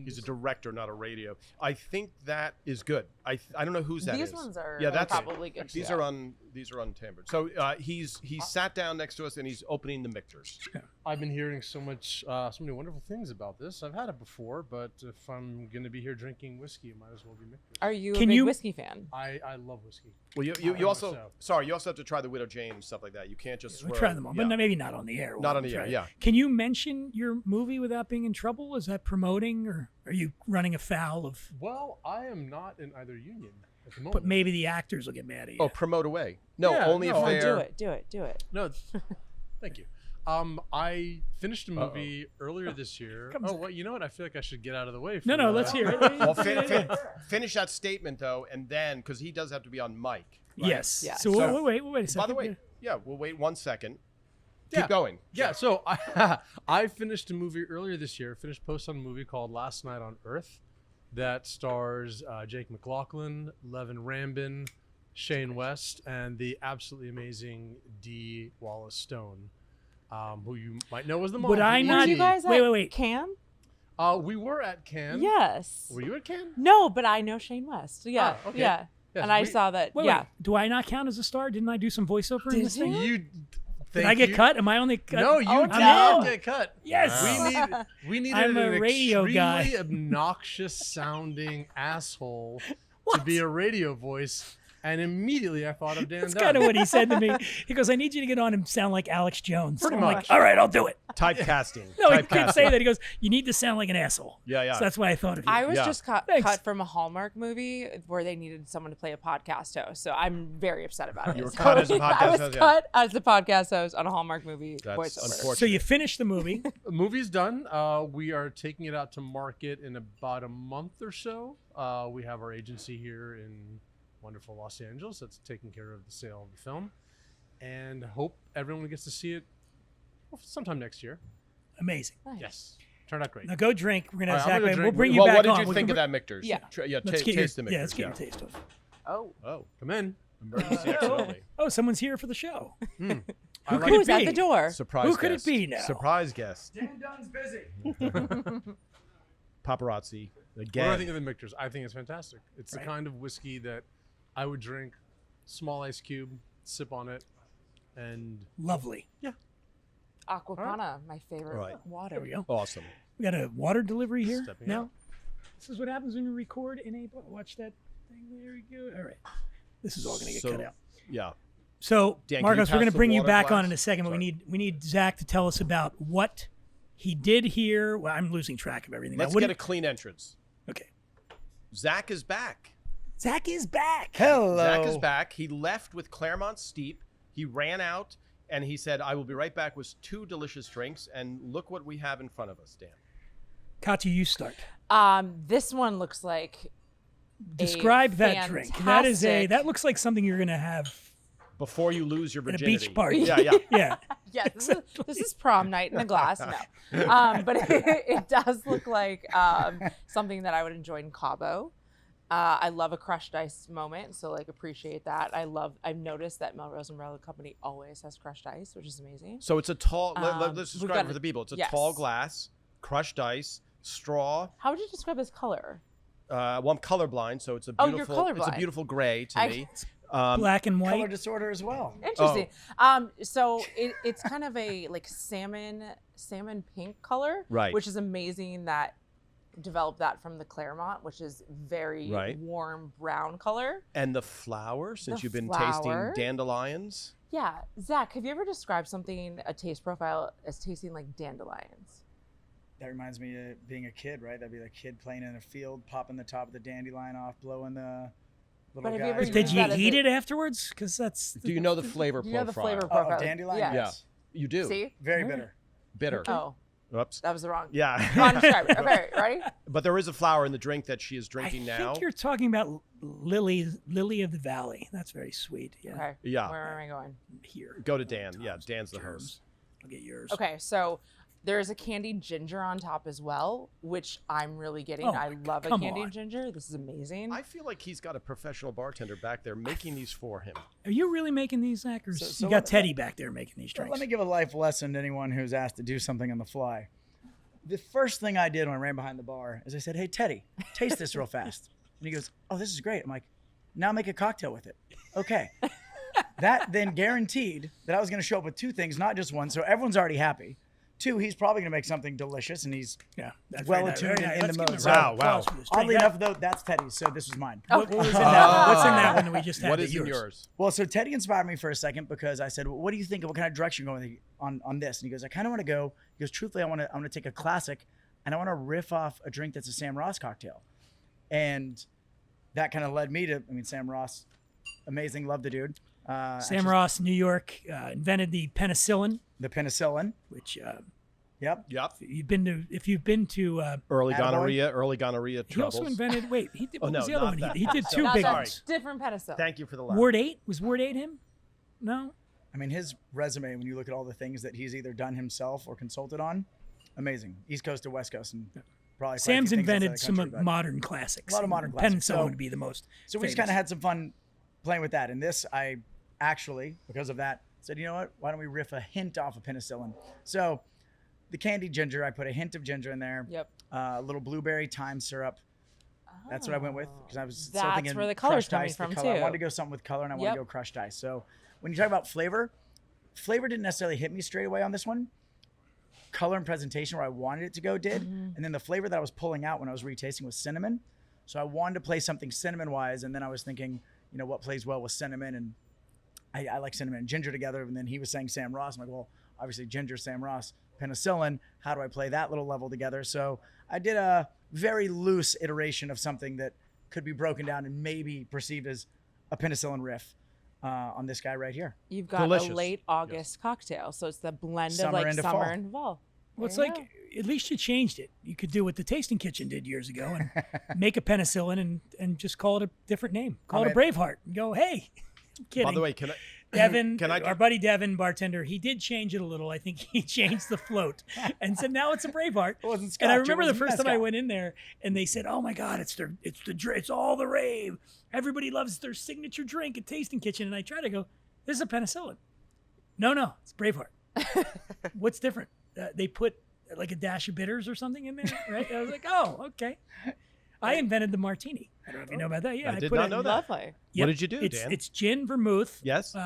He's a director, not a radio. I think that is good. I don't know whose that is. These ones are Yeah, that's probably good. These too. are on These are untampered. So he's sat down next to us and he's opening the Michters. I've been hearing so many wonderful things about this. I've had it before, but if I'm going to be here drinking whiskey, it might as well be Michters. Are you a big whiskey fan? I love whiskey. Well, you also you also have to try the Widow Jane and stuff like that. You can't just We'll try them all, but maybe not on the air. Not on the air, yeah. Can you mention your movie without being in trouble? Is that promoting, or are you running afoul of? Well, I am not in either union at the moment. But maybe the actors will get mad at you. Oh, promote away. No, only if they're... Do it. No, thank you. I finished a movie earlier this year. Well, you know what? I feel like I should get out of the way. No, let's hear it. Well, finish that statement, though, and then, because he does have to be on mic. Right? Yes. So we'll wait a second. By the way, we'll wait 1 second. Keep going. Yeah, so I finished a movie earlier this year, finished post on a movie called Last Night on Earth that stars Jake McLaughlin, Levin Rambin, Shane West, and the absolutely amazing Dee Wallace Stone, who you might know as the mom. Would I not? Were you guys wait. Cannes? We were at Cannes. Yes. Were you at Cannes? No, but I know Shane West. Yeah. Okay. Yeah. Yes, and I saw that. Wait, do I not count as a star? Didn't I do some voiceover in this thing? Did I get cut? Am I only cut? No, you did not get cut. Yes. We needed I'm a an radio guy. extremely obnoxious sounding asshole to be a radio voice. And immediately I thought of Dan Dunn. That's kind of what he said to me. He goes, I need you to get on and sound like Alex Jones. Pretty I'm much. like, all right, I'll do it. Typecasting. No, he couldn't say that. He goes, you need to sound like an asshole. Yeah. So that's why I thought of you. I was just cut Thanks. from a Hallmark movie where they needed someone to play a podcast host. So I'm very upset about it. You were cut as a podcast I was host, cut as a podcast host on a Hallmark movie That's voiceover. unfortunate. So you finished the movie. The movie's done. We are taking it out to market in about a month or so. We have our agency here in wonderful Los Angeles that's taking care of the sale of the film, and hope everyone gets to see it sometime next year. Amazing. Nice. Yes, turned out great. Now go drink. We're gonna have All right, I'm Zach. gonna We'll drink. bring you Well, back what did on. you We think can of that Michters? Yeah. Let's get Taste the Michters. let's get your taste of. Oh. Come in. Emergency exit only. Oh, someone's here for the show. I Who like could it Who's at be? the door? Surprise Who could it guest. be now? Surprise guest. Dan Dunn's busy. Paparazzi. What Again. do I think of the Michters? I think it's fantastic. It's the Right. kind of whiskey that I would drink, small ice cube, sip on it, and Lovely. Aquapana, my favorite Right. water. There we go. Awesome. We got a water delivery here Stepping now. up. This is what happens when you record in a. Watch that thing. There we go. All right. This is all going to get So- cut out. Yeah. So, Dan, can you Marcos, we're pass going to the bring you water back glass? on in a second, but Sorry. we need Zach to tell us about what he did here. Well, I'm losing track of everything. Let's now, get a clean entrance. Okay. Zach is back. Zach is back. Hello. Zach is back. He left with Clermont Steep. He ran out and he said, I will be right back with 2 delicious drinks. And look what we have in front of us, Dan. Katia, you start. This one looks like Describe that drink. That is fantastic- that looks like something you're going to have Before you lose your at a virginity. beach party. Yeah. Yeah. Yeah, this is prom night in a glass. No, but it does look like something that I would enjoy in Cabo. I love a crushed ice moment, so like appreciate that. I've noticed that Melrose Umbrella Company always has crushed ice, which is amazing. So it's a tall, let's we've describe got it for the people. It's a yes. tall glass, crushed ice, straw. How would you describe this color? Well, I'm colorblind, so it's a Oh, you're beautiful, it's a colorblind. beautiful gray to I- me. Black and Color white. disorder as well. Interesting. So it's kind of a like salmon pink color, Right. Which is amazing that developed that from the Clermont, which is very Right. warm brown color. And the flower, since The you've been flower. tasting dandelions. Yeah, Zach, have you ever described something, a taste profile, as tasting like dandelions? That reminds me of being a kid, right? That'd be like a kid playing in a field, popping the top of the dandelion off, blowing the little But have you guys. ever Did used you that as eat a- it afterwards? Because that's. Do you know the flavor You know the profile? flavor Oh, profile? dandelion? Yeah. Yeah. You do. See? Very All right. bitter. Bitter. Oh, Oops. that was the wrong. Yeah. Wrong describe it. Okay, ready? But there is a flower in the drink that she is I drinking think now. you're talking about lily of the valley. That's very sweet. Yeah. Okay. Yeah. Where am I going? Here. Go to Dan. Yeah, Tom's Dan's the germs. host. I'll get yours. Okay, so there's a candied ginger on top as well, which I'm really getting. Oh I my love a come candied on. ginger. This is amazing. I feel like he's got a professional bartender back there making these for him. Are you really making these, Zach? Or So you got let- Teddy back there making these drinks? Let me give a life lesson to anyone who's asked to do something on the fly. The first thing I did when I ran behind the bar is I said, "Hey, Teddy, taste this real fast." And he goes, "Oh, this is great." I'm like, "Now make a cocktail with it." Okay. that then guaranteed that I was going to show up with two things, not just one. So everyone's already happy. Two, he's probably going to make something delicious, and he's that's well very nice, attuned very nice. in Let's the give him mode. a So, round of Wow, applause for this drink. oddly That- enough, though, that's Teddy's, so this was mine. What was in that? What's in that one that we just had? What that is in yours? Well, so Teddy inspired me for a second because I said, well, "What do you think? What kind of direction you're going on this?" And he goes, "I kind of want to go." He goes, "Truthfully, I want to take a classic, and I want to riff off a drink that's a Sam Ross cocktail," and that kind of led me to. I mean, Sam Ross, amazing, love the dude. Sam Ross, New York, invented the penicillin, the penicillin. which Yep. Yep. if you've been to Early Attaboy. gonorrhea he troubles. also invented. Wait, he did. Oh, What was no, the other not one? that. He did two Not big that ones. different pedestal. Thank you for the laugh. Ward 8 was Ward 8 him? No. I mean, his resume, when you look at all the things that he's either done himself or consulted on, amazing. East Coast to West Coast, and probably quite a Sam's few things outside invented the some country, but- modern classics. A lot of modern classics. Penicillin So- would be the most. So we just famous. kind of had some fun playing with that. And this, I actually, because of that, said, you know what? Why don't we riff a hint off of penicillin? So the candied ginger, I put a hint of ginger in there. Yep. A little blueberry thyme syrup. That's what I went with because I was still That's thinking where the color's crushed coming ice, the from, color. I too. wanted to go something with color, and I wanted Yep. to go crushed ice. So when you talk about flavor didn't necessarily hit me straight away on this one. Color and presentation, where I wanted it to go, did. Mm-hmm. And then the flavor that I was pulling out when I was retasting was cinnamon. So I wanted to play something cinnamon-wise, and then I was thinking, you know, what plays well with cinnamon, and I like cinnamon and ginger together. And then he was saying Sam Ross. I'm like, well, obviously ginger, Sam Ross, penicillin. How do I play that little level together? So I did a very loose iteration of something that could be broken down and maybe perceived as a penicillin riff on this guy right here. You've got Delicious. a late August cocktail, so it's the blend Summer of like into summer fall. and fall. Well, it's There you like at least you changed it. You could do what the Tasting Kitchen did years ago and make a penicillin and just call it a different name. Call it a Braveheart. And go, hey, I'm kidding. By the way, can I? Devin, Can I our buddy Devin, bartender, he did change it a little. I think he changed the float and said now it's a Braveheart. It wasn't And I scotch, it remember the was first time I mezcal. went in there and they said, "Oh my God, it's all the rave. Everybody loves their signature drink at Tasting Kitchen." And I try to go, "This is a penicillin." No, it's Braveheart. What's different? They put like a dash of bitters or something in there, right? I was like, "Oh, okay." I invented the martini. I don't know if you know about that. Yeah, I did put not it, know that. Lovely. Yep, What did you do, it's, Dan? It's gin vermouth. Yes.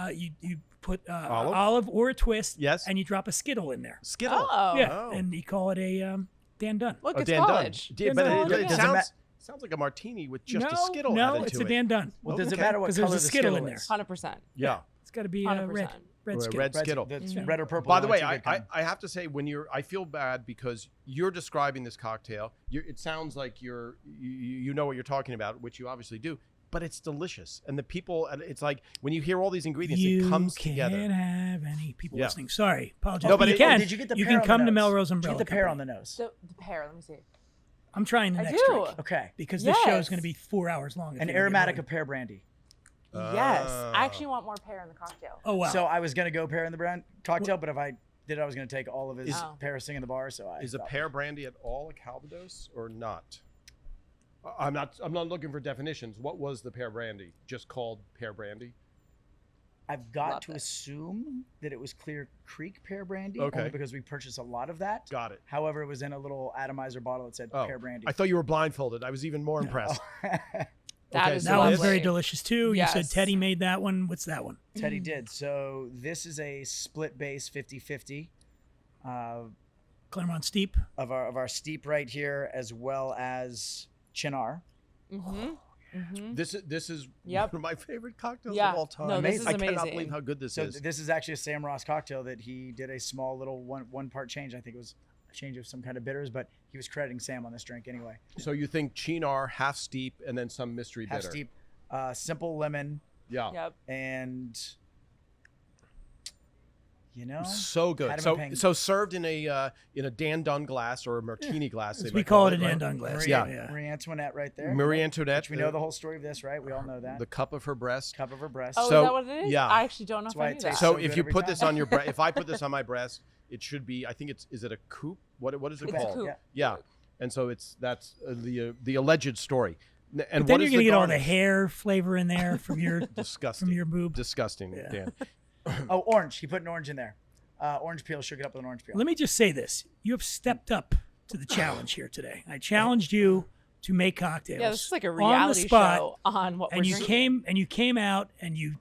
You put Olive? olive or a twist. Yes. And you drop a Skittle in there. Skittle. Oh. Yeah. Oh. And you call it a Dan Dunn. Look, Oh, it's Dan Dunn. college. Yeah, Dan but Dunn. it Yeah. sounds like a martini with just no, a Skittle no, added it's to a it. Dan Dunn. Well, does it Okay. matter what 'Cause color there's a the Skittle Skittle in there. is? 100%. Yeah. It's got to be red. 100%. Red Skittle. Red Skittle. That's Yeah. red or purple. By the are way, two good kinds. I have to say, I feel bad because you're describing this cocktail. It sounds like you know what you're talking about, which you obviously do, but it's delicious. And the people, it's like when you hear all these ingredients, You it comes can't together. have any people Yeah. listening. Sorry, apologize. No, but but you it- can. Did you get the you pear can on come the to nose? Melrose Did you Umbrella get the pear on Company. the nose? So the pear, let me see. I'm trying the I next do. drink Okay. because this show is Yes. going to be 4 hours long. if An you don't get aromatic going. of pear brandy. Yes. I actually want more pear in the cocktail. Oh wow. So I was gonna go pear in the brand cocktail, but if I did, I was gonna take all of his Oh. pear sing in the bar. So I Is a stopped. pear brandy at all a Calvados or not? I'm not looking for definitions. What was the pear brandy? Just called pear brandy? I've got Love to it. assume that it was Clear Creek pear brandy, Okay. only because we purchased a lot of that. Got it. However, it was in a little atomizer bottle that said Oh, pear brandy. I thought you were blindfolded. I was even more impressed. That Okay, is so that one's this- very delicious too. You said Yes. Teddy made that one. What's that one? Teddy did. So this is a split base 50-50 Clermont Steep. of our steep right here, as well as Chinar. Mm-hmm. This is Yep. one of my favorite cocktails Yeah. of all time. No, this is I cannot amazing. believe how good this So is. this is actually a Sam Ross cocktail that he did a small little one part change. I think it was a change of some kind of bitters, but he was crediting Sam on this drink anyway. So you think Chinar, half steep, and then some mystery Half bitter. steep, simple lemon, Yeah. Yep. and So good. Had him So a ping. so served in a Dan Dunn glass or a martini glass. they As we might call it a right? Dan Dunn glass. Marie, Yeah. Marie Antoinette right there. Marie Antoinette. Which we know the whole story of this, right? We all know that. the cup of her breast. Cup of her breast. Oh, So- is that what it is? yeah. I actually don't know That's if why I it knew that. tastes So so if good you every put this time. on your breast, if I put this on my breast, it should be. I think is it a coupe? What is it It's a called? coupe. Yeah. Yeah. And so that's the alleged story. And But then what you're is gonna the get all the garnish? hair flavor in there from your Disgusting. from your boob. Disgusting, Yeah. Dan. Oh, orange. He put an orange in there. Orange peel. Shook it up with an orange peel. Let me just say this: you have stepped up to the challenge here today. I challenged you to make cocktails. Yeah, this is like a on the reality spot, show on what and we're you drinking. came out and you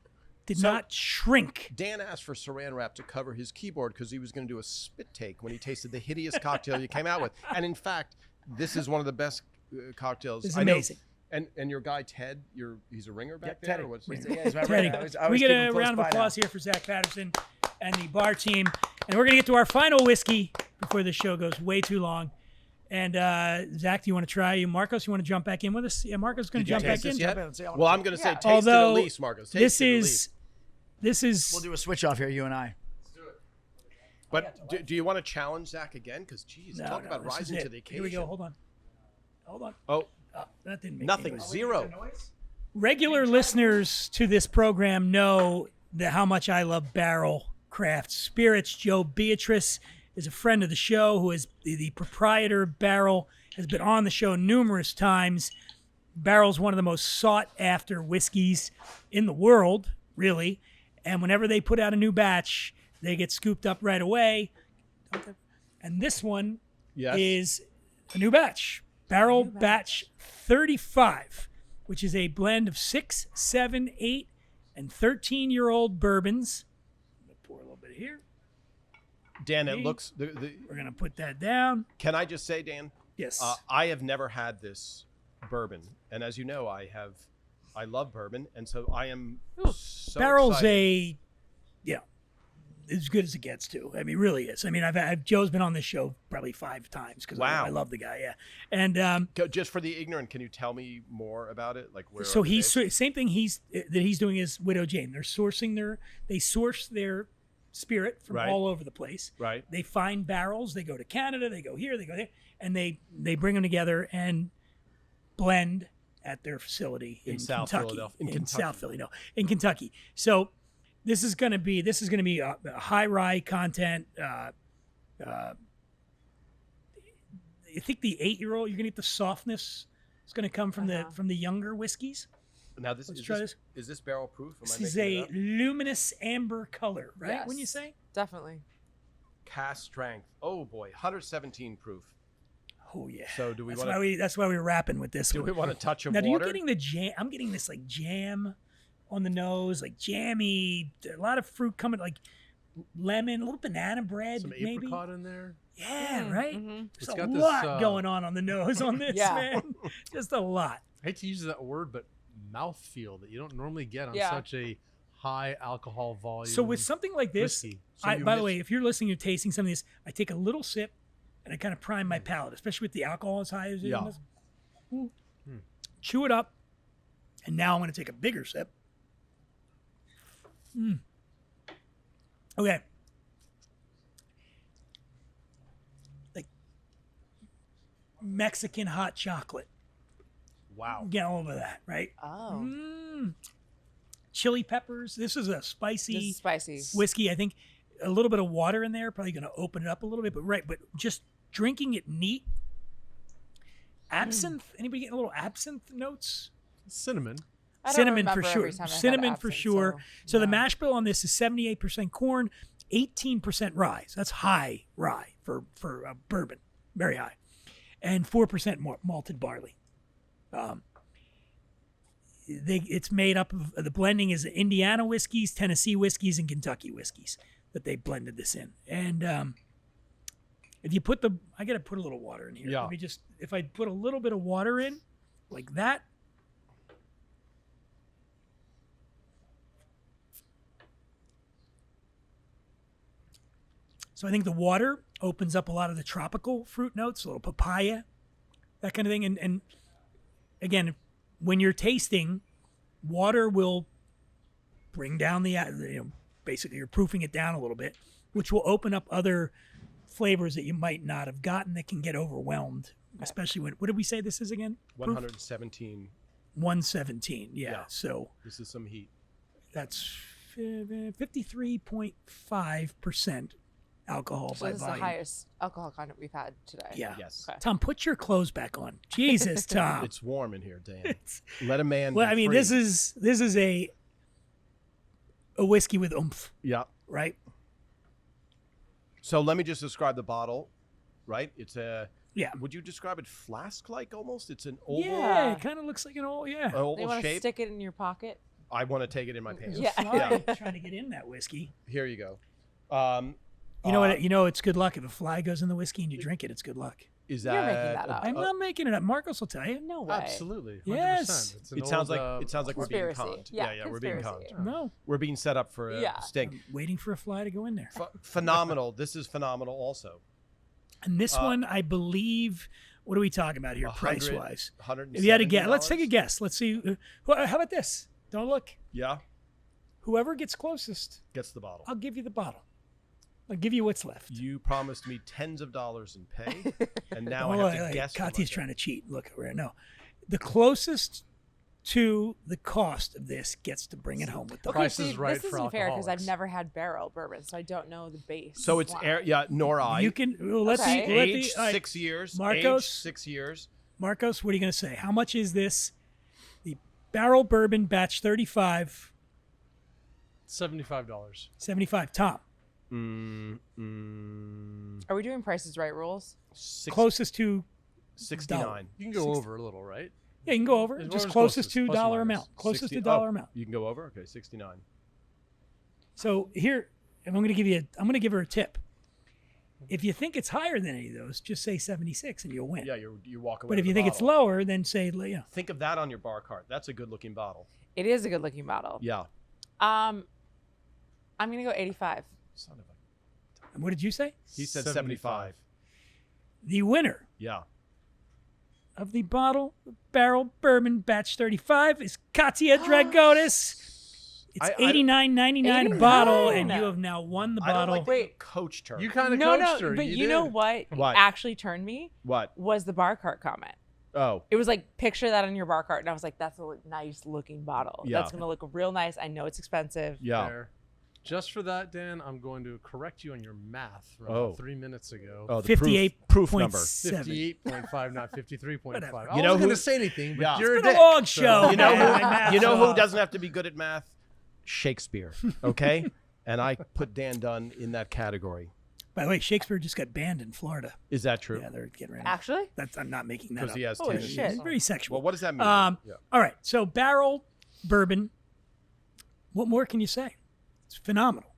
did So- not shrink. Dan asked for saran wrap to cover his keyboard because he was going to do a spit take when he tasted the hideous cocktail you came out with. And in fact, this is one of the best cocktails. It's I know. amazing. And your guy Ted, he's a ringer back Yeah, there. Teddy. Or what's Yeah, he's my Teddy, right. I always can we keep get him a close round by of now. applause here for Zach Patterson and the bar team? And we're going to get to our final whiskey before the show goes way too long. And Zach, do you want to try? Marcos, you want to jump back in with us? Yeah, Marcos is going to Did you jump back taste in. this yet? Jump in and say, I wanna Well, try. I'm going to say Yeah. taste it Although at least, Marcos. Taste This it at is least. We'll do a switch off here, you and I. But do you want to challenge Zach again? Because, geez, No, talk no, about this is rising it. to the occasion. Here we go. Hold on. Oh, That didn't make nothing. any noise. Zero. Regular listeners to this program know how much I love Barrell Craft Spirits. Joe Beatrice is a friend of the show who is the proprietor of Barrell, has been on the show numerous times. Barrell's one of the most sought-after whiskeys in the world, really. And whenever they put out a new batch, they get scooped up right away. And this one Yes. is a new batch. Barrell Batch 35, which is a blend of 6, 7, 8, and 13-year-old bourbons. I'm going to pour a little bit here. Dan, it looks... We're going to put that down. Can I just say, Dan? Yes. I have never had this bourbon, and as you know, I love bourbon, and so I am so Barrell's excited. as good as it gets too. I mean, really is. I mean, Joe's been on this show probably 5 times because Wow. I love the guy. Yeah, and Just for the ignorant, can you tell me more about it? Like where? so are they he's based? same thing he's doing is Widow Jane. They source their spirit from Right. all over the place. Right. They find barrels. They go to Canada. They go here. They go there, and they bring them together and blend at their facility in South Kentucky. Philadelphia. In In Kentucky. South Philly, no, in Kentucky. So this is going to be a high rye content. I think the 8-year-old, you're going to get the softness. It's going to come from the younger whiskeys. Now this Let's is try this, is this barrel proof? Am This I is making it a up? luminous amber color, right? Yes. When you say? Definitely. Cast strength. Oh boy, 117 proof. Oh yeah. So do we That's want why that's why we're rapping with this do one. we want a touch of Now, water? you're getting the jam. I'm getting this like jam on the nose, like jammy. A lot of fruit coming, like lemon, a little banana bread, Some maybe. apricot in there. Yeah, right. Mhm. There's It's a got this, lot going on the nose on this, Yeah. man. Just a lot. I hate to use that word, but mouthfeel that you don't normally get on Yeah. such a high alcohol volume. So with something like this, whiskey. So you by the missed- way, if you're listening, you're tasting some of this, I take a little sip and I kind of prime my palate, especially with the alcohol as high as it Yeah. is. Chew it up, and now I'm going to take a bigger sip. Okay. Like Mexican hot chocolate. Wow. Get all over that, right? Oh. Chili peppers. This is a spicy This is spicy. whiskey. I think a little bit of water in there, probably going to open it up a little bit. But just drinking it neat. Absinthe. Anybody getting a little absinthe notes? cinnamon. I don't Cinnamon for remember sure. every time I had Cinnamon for absinthe, sure. So the no. mash bill on this is 78% corn, 18% rye. So that's high rye for bourbon, very high, and 4% malted barley. It's made up of the blending is Indiana whiskeys, Tennessee whiskeys, and Kentucky whiskeys that they blended this in. And if you put I got to put a little water in here. Yeah. Let me just, if I put a little bit of water in like that. So I think the water opens up a lot of the tropical fruit notes, a little papaya, that kind of thing. And again, when you're tasting, water will bring down basically you're proofing it down a little bit, which will open up other flavors that you might not have gotten that can get overwhelmed, especially when, what did we say this is again? Proof? 117. 117. Yeah. Yeah. So This is some heat. that's 53.5% alcohol So by this is the volume. highest alcohol content we've had today. Yeah. Yes. Okay. Tom, put your clothes back on. Jesus, Tom. It's warm in here, Dan. Let a man. Well, be I mean, free. this is a whiskey with oomph, Yeah. right? So let me just describe the bottle, right? It's a. Yeah. Would you describe it flask-like almost? It's an oval, Yeah, it kind of looks like an old, yeah. an oval They want to shape. stick it in your pocket. I want to take it in my pants. Yeah. Fly trying to get in that whiskey. Here you go. You know what? You know it's good luck if a fly goes in the whiskey and you drink it. It's good luck. Is You're that? making that up. I'm not making it up. Marcos will tell you. No way. Absolutely. 100%. Yes. It's an It sounds old, like we're being Conspiracy. conned. Yeah, we're being conned. conspiracy. No, We're being set up for a Yeah. sting. I'm waiting for a fly to go in there. Phenomenal. This is phenomenal. Also, And this one, I believe. What are we talking about here, 100 price wise? $170. If you had to guess, let's take a guess. Let's see. How about this? Don't look. Yeah, Whoever gets closest, gets the bottle. I'll give you the bottle. I'll give you what's left. You promised me tens of dollars in pay, and now Oh, I have to guess. what Katia's my- trying to cheat. Look, no. The closest to the cost of this gets to bring it home with them. Price is right this for isn't fair because I've alcoholics. never had barrel bourbon, so I don't know the base. So it's wine. You nor I. can let's Okay. see. Aged all right, 6 years. Marcos? Aged 6 years. Marcos, what are you going to say? How much is this? The Barrell Bourbon Batch 35, $75. 75. Tom, Are we doing Price is Right rules? closest to 69. You can go over a little, right? Yeah, you can go over. As Just well as closest to plus or dollar minus. amount. Closest 60 to dollar oh, amount. You can go over. Okay, 69. So here, I'm going to give her a tip. If you think it's higher than any of those, just say 76 and you'll win. Yeah, you walk away. But if with you the think it's bottle. lower, then say, yeah. Think of that on your bar cart. That's a good looking bottle. It is a good looking bottle. Yeah. I'm gonna go 85. Son of a. And what did you say? He said 75. 75. The winner Yeah. of the Barrell Bourbon Batch 35 is Katia Dragotis. It's $89.99 a bottle, and you have now won the I don't bottle. like that you coached her. You kind of No, coached her. but you did. know what? What? Actually turned me What? was the bar cart comment. Oh. It was like, picture that on your bar cart, and I was like, that's a nice looking bottle. Yeah. That's gonna look real nice. I know it's expensive. Yeah. Fair. Just for that, Dan, I'm going to correct you on your math from Oh. about 3 minutes ago. Oh, the 58 proof number. 58.5, not 53.5. Whatever. I You wasn't know going to who- say anything, but Yeah. you're It's a been a dick, long so- show. You know man. My math's who? You know who off. doesn't have to be good at math? Shakespeare. Okay. And I put Dan Dunn in that category. By the way, Shakespeare just got banned in Florida. Is that true? Yeah, they're getting rid of it. Actually, I'm not making that Because up. he has Holy 10. shit. It's very sexual. Well, what does that mean? Yeah. All right, so Barrell Bourbon. What more can you say? It's phenomenal.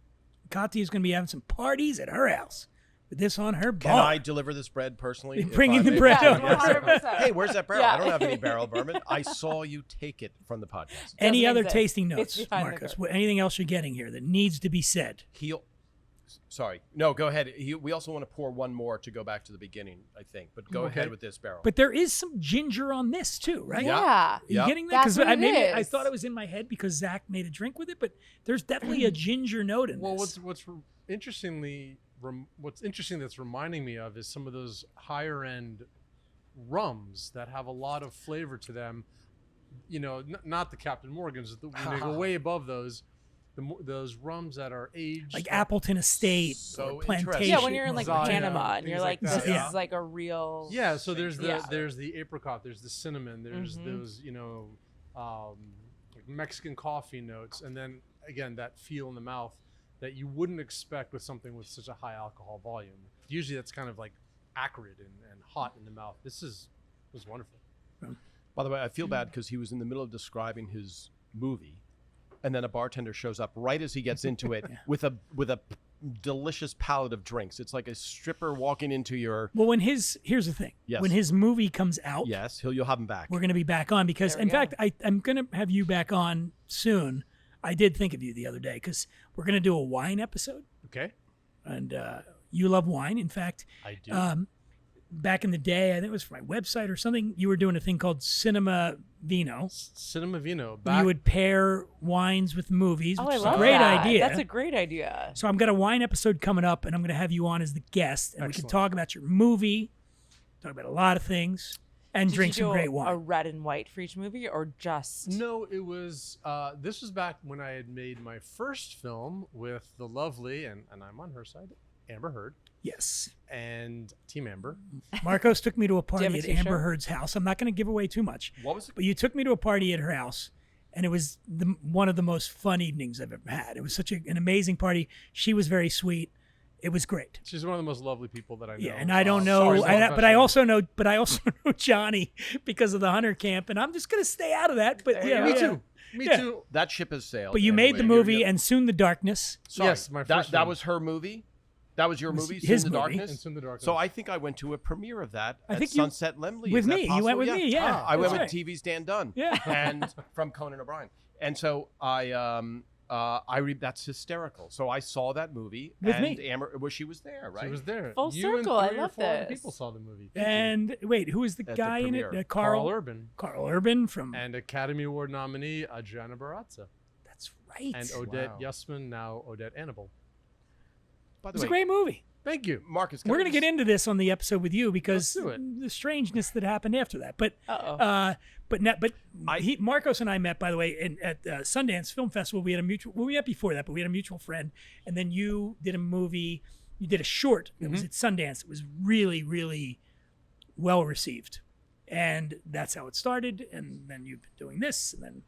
Katia's going to be having some parties at her house with this on her Can bar. I deliver this bread personally? if Bringing I'm the able bread to? over. Yes. 100%. Hey, where's that barrel? Yeah. I don't have any barrel bourbon. I saw you take it from the podcast. Any Doesn't other exist. tasting It's notes, behind the Marcus? curtain. Anything else you're getting here that needs to be said? Sorry. No, go ahead. We also want to pour one more to go back to the beginning, I think. But go ahead with this barrel. But there is some ginger on this too, right? Yeah. yeah. Are you Yeah. getting that? That's what it I is. thought it was in my head because Zach made a drink with it, but there's definitely a ginger note in Well, this. what's interesting that's reminding me of is some of those higher end rums that have a lot of flavor to them. You know, not the Captain Morgans. When they go way above those, those rums that are aged Like Appleton Estate So or interesting. Plantation. Yeah, when you're in like Zion, Panama and things you're like like, that. this Yeah. is like a real. Yeah, so there's the Yeah. there's the apricot, there's the cinnamon, there's those like Mexican coffee notes, and then again that feel in the mouth that you wouldn't expect with something with such a high alcohol volume. Usually that's kind of like acrid and hot in the mouth. This was wonderful. By the way, I feel bad because he was in the middle of describing his movie, and then a bartender shows up right as he gets into it with a delicious palette of drinks. It's like a stripper walking into your. Well, here's the thing. Yes. When his movie comes out, Yes, you'll have him back. we're going to be back on because, There we in go. fact, I'm going to have you back on soon. I did think of you the other day because we're going to do a wine episode, Okay, and you love wine. In fact, I do. back in the day, I think it was for my website or something, you were doing a thing called Cinema Vino. Cinema Vino. You would pair wines with movies, Oh, which I is love a great that. idea. That's a great idea. So I've got a wine episode coming up, and I'm going to have you on as the guest, and we Excellent. can talk about your movie, talk about a lot of things, and Did drink you some do great a wine. red and white for each movie, or just? No, it was. This was back when I had made my first film with the lovely, and I'm on her side, Amber Heard, Yes. and Team Amber. Marcos took me to a you party have a at t-shirt? Amber Heard's house. I'm not going to give away too much, What was it? but you took me to a party at her house, and it was one of the most fun evenings I've ever had. It was such an amazing party. She was very sweet. It was great. She's one of the most lovely people that I know. Yeah, and I don't know, but I also know Johnny because of the Hunter camp, and I'm just gonna stay out of that. But yeah, Me too. Me Yeah. too. That ship has sailed. But you made the movie, and Soon the Darkness. Sorry, Yes, my first that one. was her movie. That was your It was movie, his Soon the movie. Darkness. And Soon the Darkness. So I think I went to a premiere of that I at think you- Sunset Lemley. with Is that me. You possible? went with me, yeah. I went That's with right. TV's Dan Dunn. Yeah. And from Conan O'Brien. And so that's hysterical. So I saw that movie With and me. Amber, well, she was there, right? She was there. Full You and circle. I 3 or love 4 other this. people saw the movie. And wait, who is the At the guy in it? premiere. Carl Urban Carl Urban from. and Academy Award nominee Adriana Barrazza That's right. and Odette Wow. Yusman, now Odette Annable. By the It's a way, great movie. Thank you. Marcus, We're going to get into this on the episode with you because Let's do it. the strangeness that happened after that. But Uh-oh. Marcos and I met, by the way, at Sundance Film Festival. We had a mutual. Well, we met before that, but we had a mutual friend. And then you did a movie. You did a short that was at Sundance. It was really, really well received, and that's how it started. And then you've been doing this, and then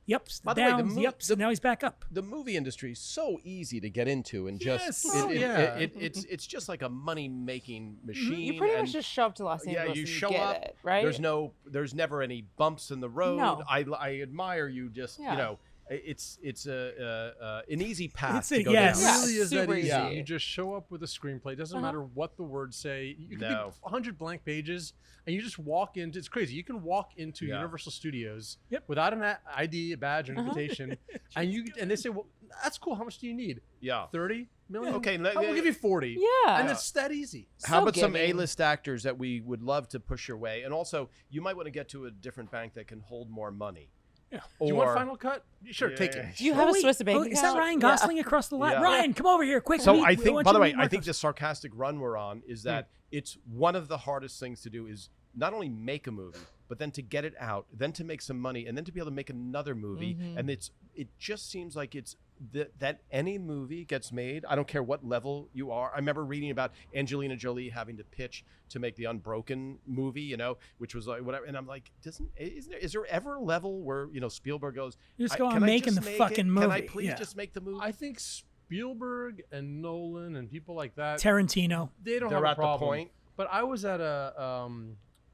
the ups, the By the way, the downs, the mo- ups. the- and now he's back up. the movie industry is so easy to get into and just Yes. Oh, yeah. it's just like a money making machine. You pretty and much just show up to Los yeah, Angeles you and show get up. it, right? There's never any bumps in the road. No. I admire you. Just Yeah. it's an easy path It's to go yes. down. It really is that super easy. easy. You just show up with a screenplay. It doesn't matter what the words say. You can No. be 100 blank pages, and you just walk into. It's crazy. You can walk into Yeah. Universal Studios Yep. without an ID, a badge, an invitation, and they say, "Well, that's cool. How much do you need? Yeah. 30 million? Okay, We'll give you 40. Yeah. and it's that easy. How So about some giving. A-list actors that we would love to push your way? And also, you might want to get to a different bank that can hold more money. Yeah. Do you want Final Cut? Sure, Yeah. take it. Do you have a wait, Swiss bank is that account? Ryan Yeah. Gosling across the line? Yeah. Ryan, come over here, quick. So meet- I think, want by you the to way, meet I think Marcos. the sarcastic run we're on is that it's one of the hardest things to do is not only make a movie, but then to get it out, then to make some money, and then to be able to make another movie. And it just seems like it's that any movie gets made. I don't care what level you are. I remember reading about Angelina Jolie having to pitch to make the Unbroken movie, which was like whatever. And I'm like, is there ever a level where Spielberg goes, You just go, "Can I'm I making just the make fucking it? movie. Can I please Yeah. just make the movie?" I think Spielberg and Nolan and people like that, Tarantino. they don't They're have a at the problem. point. But I was at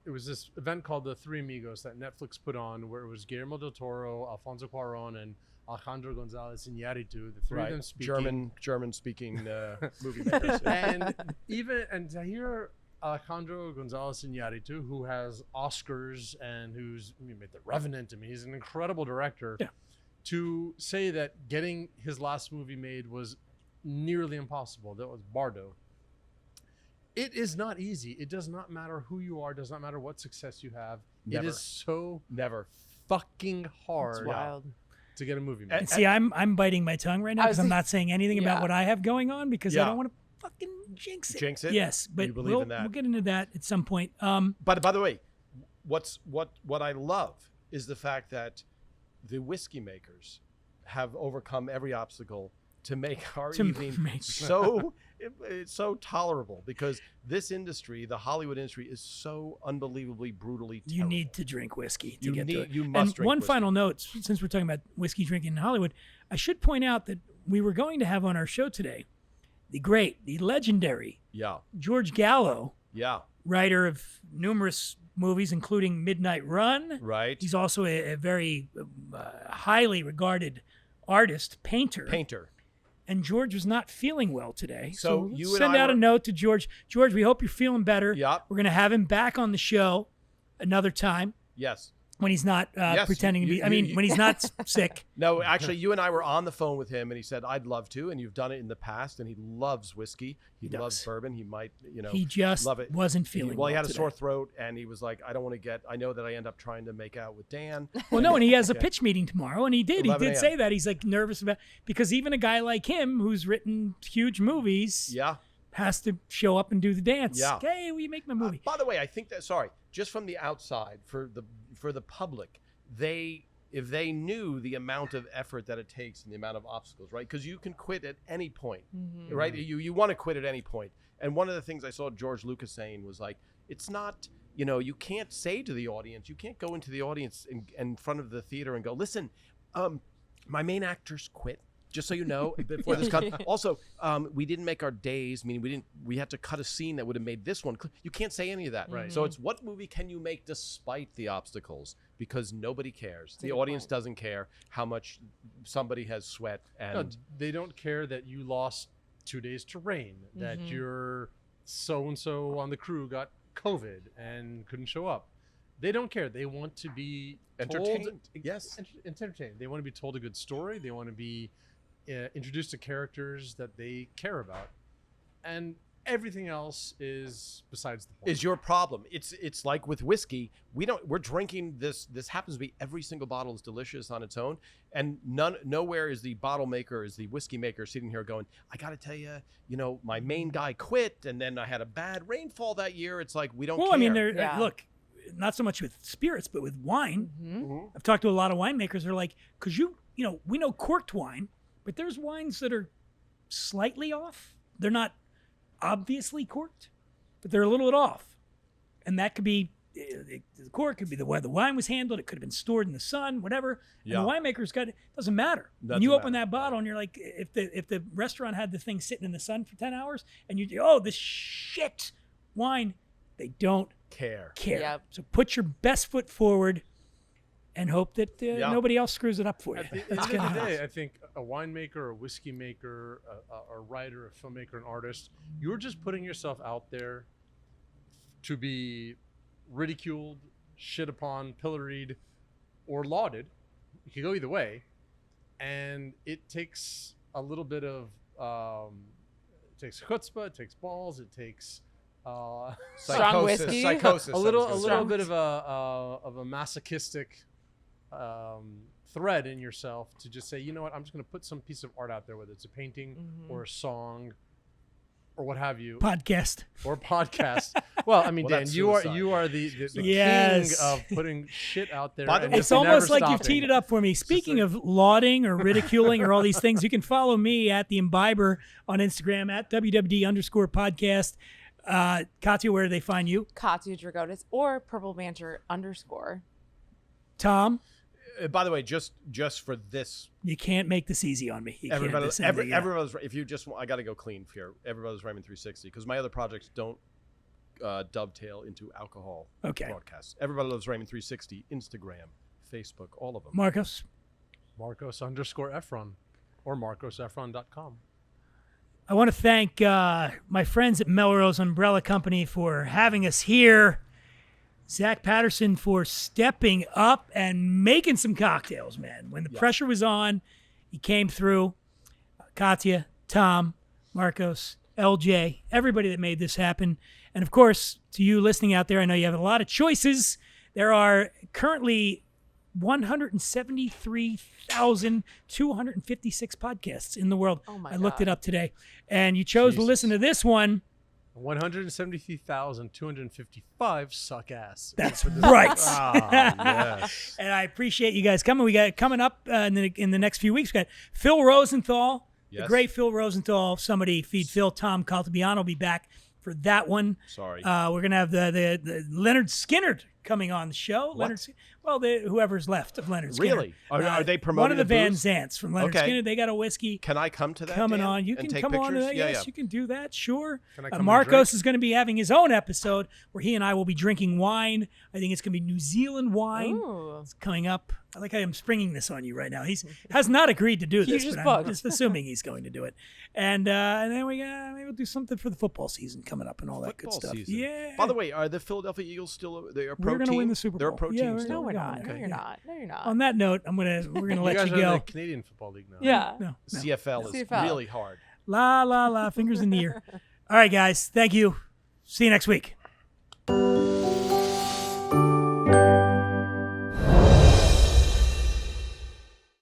it was this event called the Three Amigos that Netflix put on, where it was Guillermo del Toro, Alfonso Cuarón, and Alejandro González Iñárritu, the three of them speaking. German speaking movie makers. and to hear Alejandro González Iñárritu, who has Oscars and he made The Revenant. I mean, he's an incredible director. Yeah. To say that getting his last movie made was nearly impossible. That was Bardo. It is not easy. It does not matter who you are. It does not matter what success you have. Never. It is so Never. fucking hard It's wild. to get a movie made. And- And see, I'm biting my tongue right now I because was I'm like- not saying anything about Yeah. what I have going on because I Yeah. don't want to fucking jinx it. Jinx it? Yes, but You believe in that? we'll get into that at some point. But by the way, what I love is the fact that the whiskey makers have overcome every obstacle to make our To evening make- it's so tolerable, because this industry, the Hollywood industry, is so unbelievably brutally You terrible. need to drink whiskey to You get to need- it. you must and drink one whiskey. final note, since we're talking about whiskey drinking in Hollywood, I should point out that we were going to have on our show today the great, the legendary Yeah, George Gallo, yeah, writer of numerous movies, including Midnight Run. right. He's also a very highly regarded artist, painter. And George was not feeling well today. So let's you and send I out a were- note to George. George, we hope you're feeling better. Yep. We're going to have him back on the show another time Yes. when he's not Yes, pretending to be. When he's not sick. No, actually, you and I were on the phone with him, and he said, "I'd love to," and you've done it in the past, and he loves whiskey. He does. loves bourbon. He might, He just love it. wasn't feeling Well, he had a today. sore throat, and he was like, "I don't want to get. I know that I end up trying to make out with Dan." Well, no, and he has a pitch meeting tomorrow, and he did. He 11 did a.m. say that. He's like nervous about, because even a guy like him who's written huge movies Yeah. has to show up and do the dance. Yeah. Hey, will you make my movie? By the way, I think that just from the outside for the public, if they knew the amount of effort that it takes and the amount of obstacles, right? Because you can quit at any point, right? You want to quit at any point. And one of the things I saw George Lucas saying was like, it's not, you can't say to the audience, you can't go into the audience in front of the theater and go, listen, my main actors quit. Just so you know, before this cut. Also, we didn't make our days. Meaning we had to cut a scene that would have made this one. You can't say any of that. Right. So it's what movie can you make despite the obstacles? Because nobody cares. The audience doesn't care how much somebody has sweat, and No, they don't care that you lost 2 days to rain, that your so-and-so on the crew got COVID and couldn't show up. They don't care. They want to be entertained. Yes. Entertained. They want to be told a good story. They want to be introduced to characters that they care about. And everything else is besides the point. Is your problem. It's like with whiskey. We're drinking this. This happens to be every single bottle is delicious on its own. And nowhere is the bottle maker, is the whiskey maker sitting here going, I got to tell you, my main guy quit. And then I had a bad rainfall that year. It's like, we don't care. Well, I mean, look, not so much with spirits, but with wine. I've talked to a lot of winemakers. They're like, because we know corked wine, but there's wines that are slightly off. They're not obviously corked, but they're a little bit off. And that could be, the cork could be the way the wine was handled. It could have been stored in the sun, whatever. And the winemaker's it doesn't matter. When you open that bottle and you're like, if the restaurant had the thing sitting in the sun for 10 hours and this shit wine, they don't care. Yep. So put your best foot forward and hope that nobody else screws it up for you. At the end of the day, I think a winemaker, a whiskey maker, a writer, a filmmaker, an artist, you're just putting yourself out there to be ridiculed, shit upon, pilloried, or lauded. You can go either way. And it takes a little bit of, it takes chutzpah, it takes balls, it takes... strong whiskey, psychosis, a little bit of a masochistic thread in yourself to just say, you know what, I'm just going to put some piece of art out there, whether it's a painting or a song or what have you, podcast. Well, I mean, Dan, you are the king of putting shit out there. It's almost like you've teed it up for me. Speaking of lauding or ridiculing or all these things, you can follow me at The Imbiber on Instagram at WWD_podcast. Katia, where do they find you? Katia Dragotis or Purple Banter _ Tom? By the way, just for this, you can't make this easy on me. Everybody's, if you just, I got to go clean here. Everybody's Raymond 360 because my other projects don't dovetail into alcohol broadcasts. Everybody loves Raymond 360, Instagram, Facebook, all of them. Marcos _Efron or marcosefron.com. I want to thank my friends at Melrose Umbrella Company for having us here. Zach Patterson for stepping up and making some cocktails, man. When the pressure was on, he came through. Katia, Tom, Marcos, LJ, everybody that made this happen. And of course, to you listening out there, I know you have a lot of choices. There are currently 173,256 podcasts in the world. Oh my I looked it up today. And you chose to listen to this one. 173,255 suck ass. That's right. Yes. And I appreciate you guys coming. We got coming up in the next few weeks. We got Phil Rosenthal, the great Phil Rosenthal. Somebody feed Phil. Tom Caltabiano will be back for that one. Sorry. We're gonna have the Leonard Skinner coming on the show. What? Whoever's left of Leonard Skinner. Really? Are they promoting one of the Van booze? Zants from Leonard Skinner? They got a whiskey. Can I come to that? Coming Dan, on. You and can take come on to pictures? that. Yes, you can do that. Sure. Can I come Marcos is going to be having his own episode where he and I will be drinking wine. I think it's going to be New Zealand wine. Ooh. It's coming up. I like how I'm springing this on you right now. He has not agreed to do this, but I'm just assuming he's going to do it. And then maybe we'll do something for the football season coming up and all that good stuff. Season. Yeah. By the way, are the Philadelphia Eagles still? They are pro We're going to team? win the Super Bowl. They're a pro team. No, we're not. Okay. No, you're not. No, you're not. On that note, we're gonna let guys you are in go. the Canadian Football League now. Yeah. No. CFL is really hard. La la la, fingers in the ear. All right, guys. Thank you. See you next week.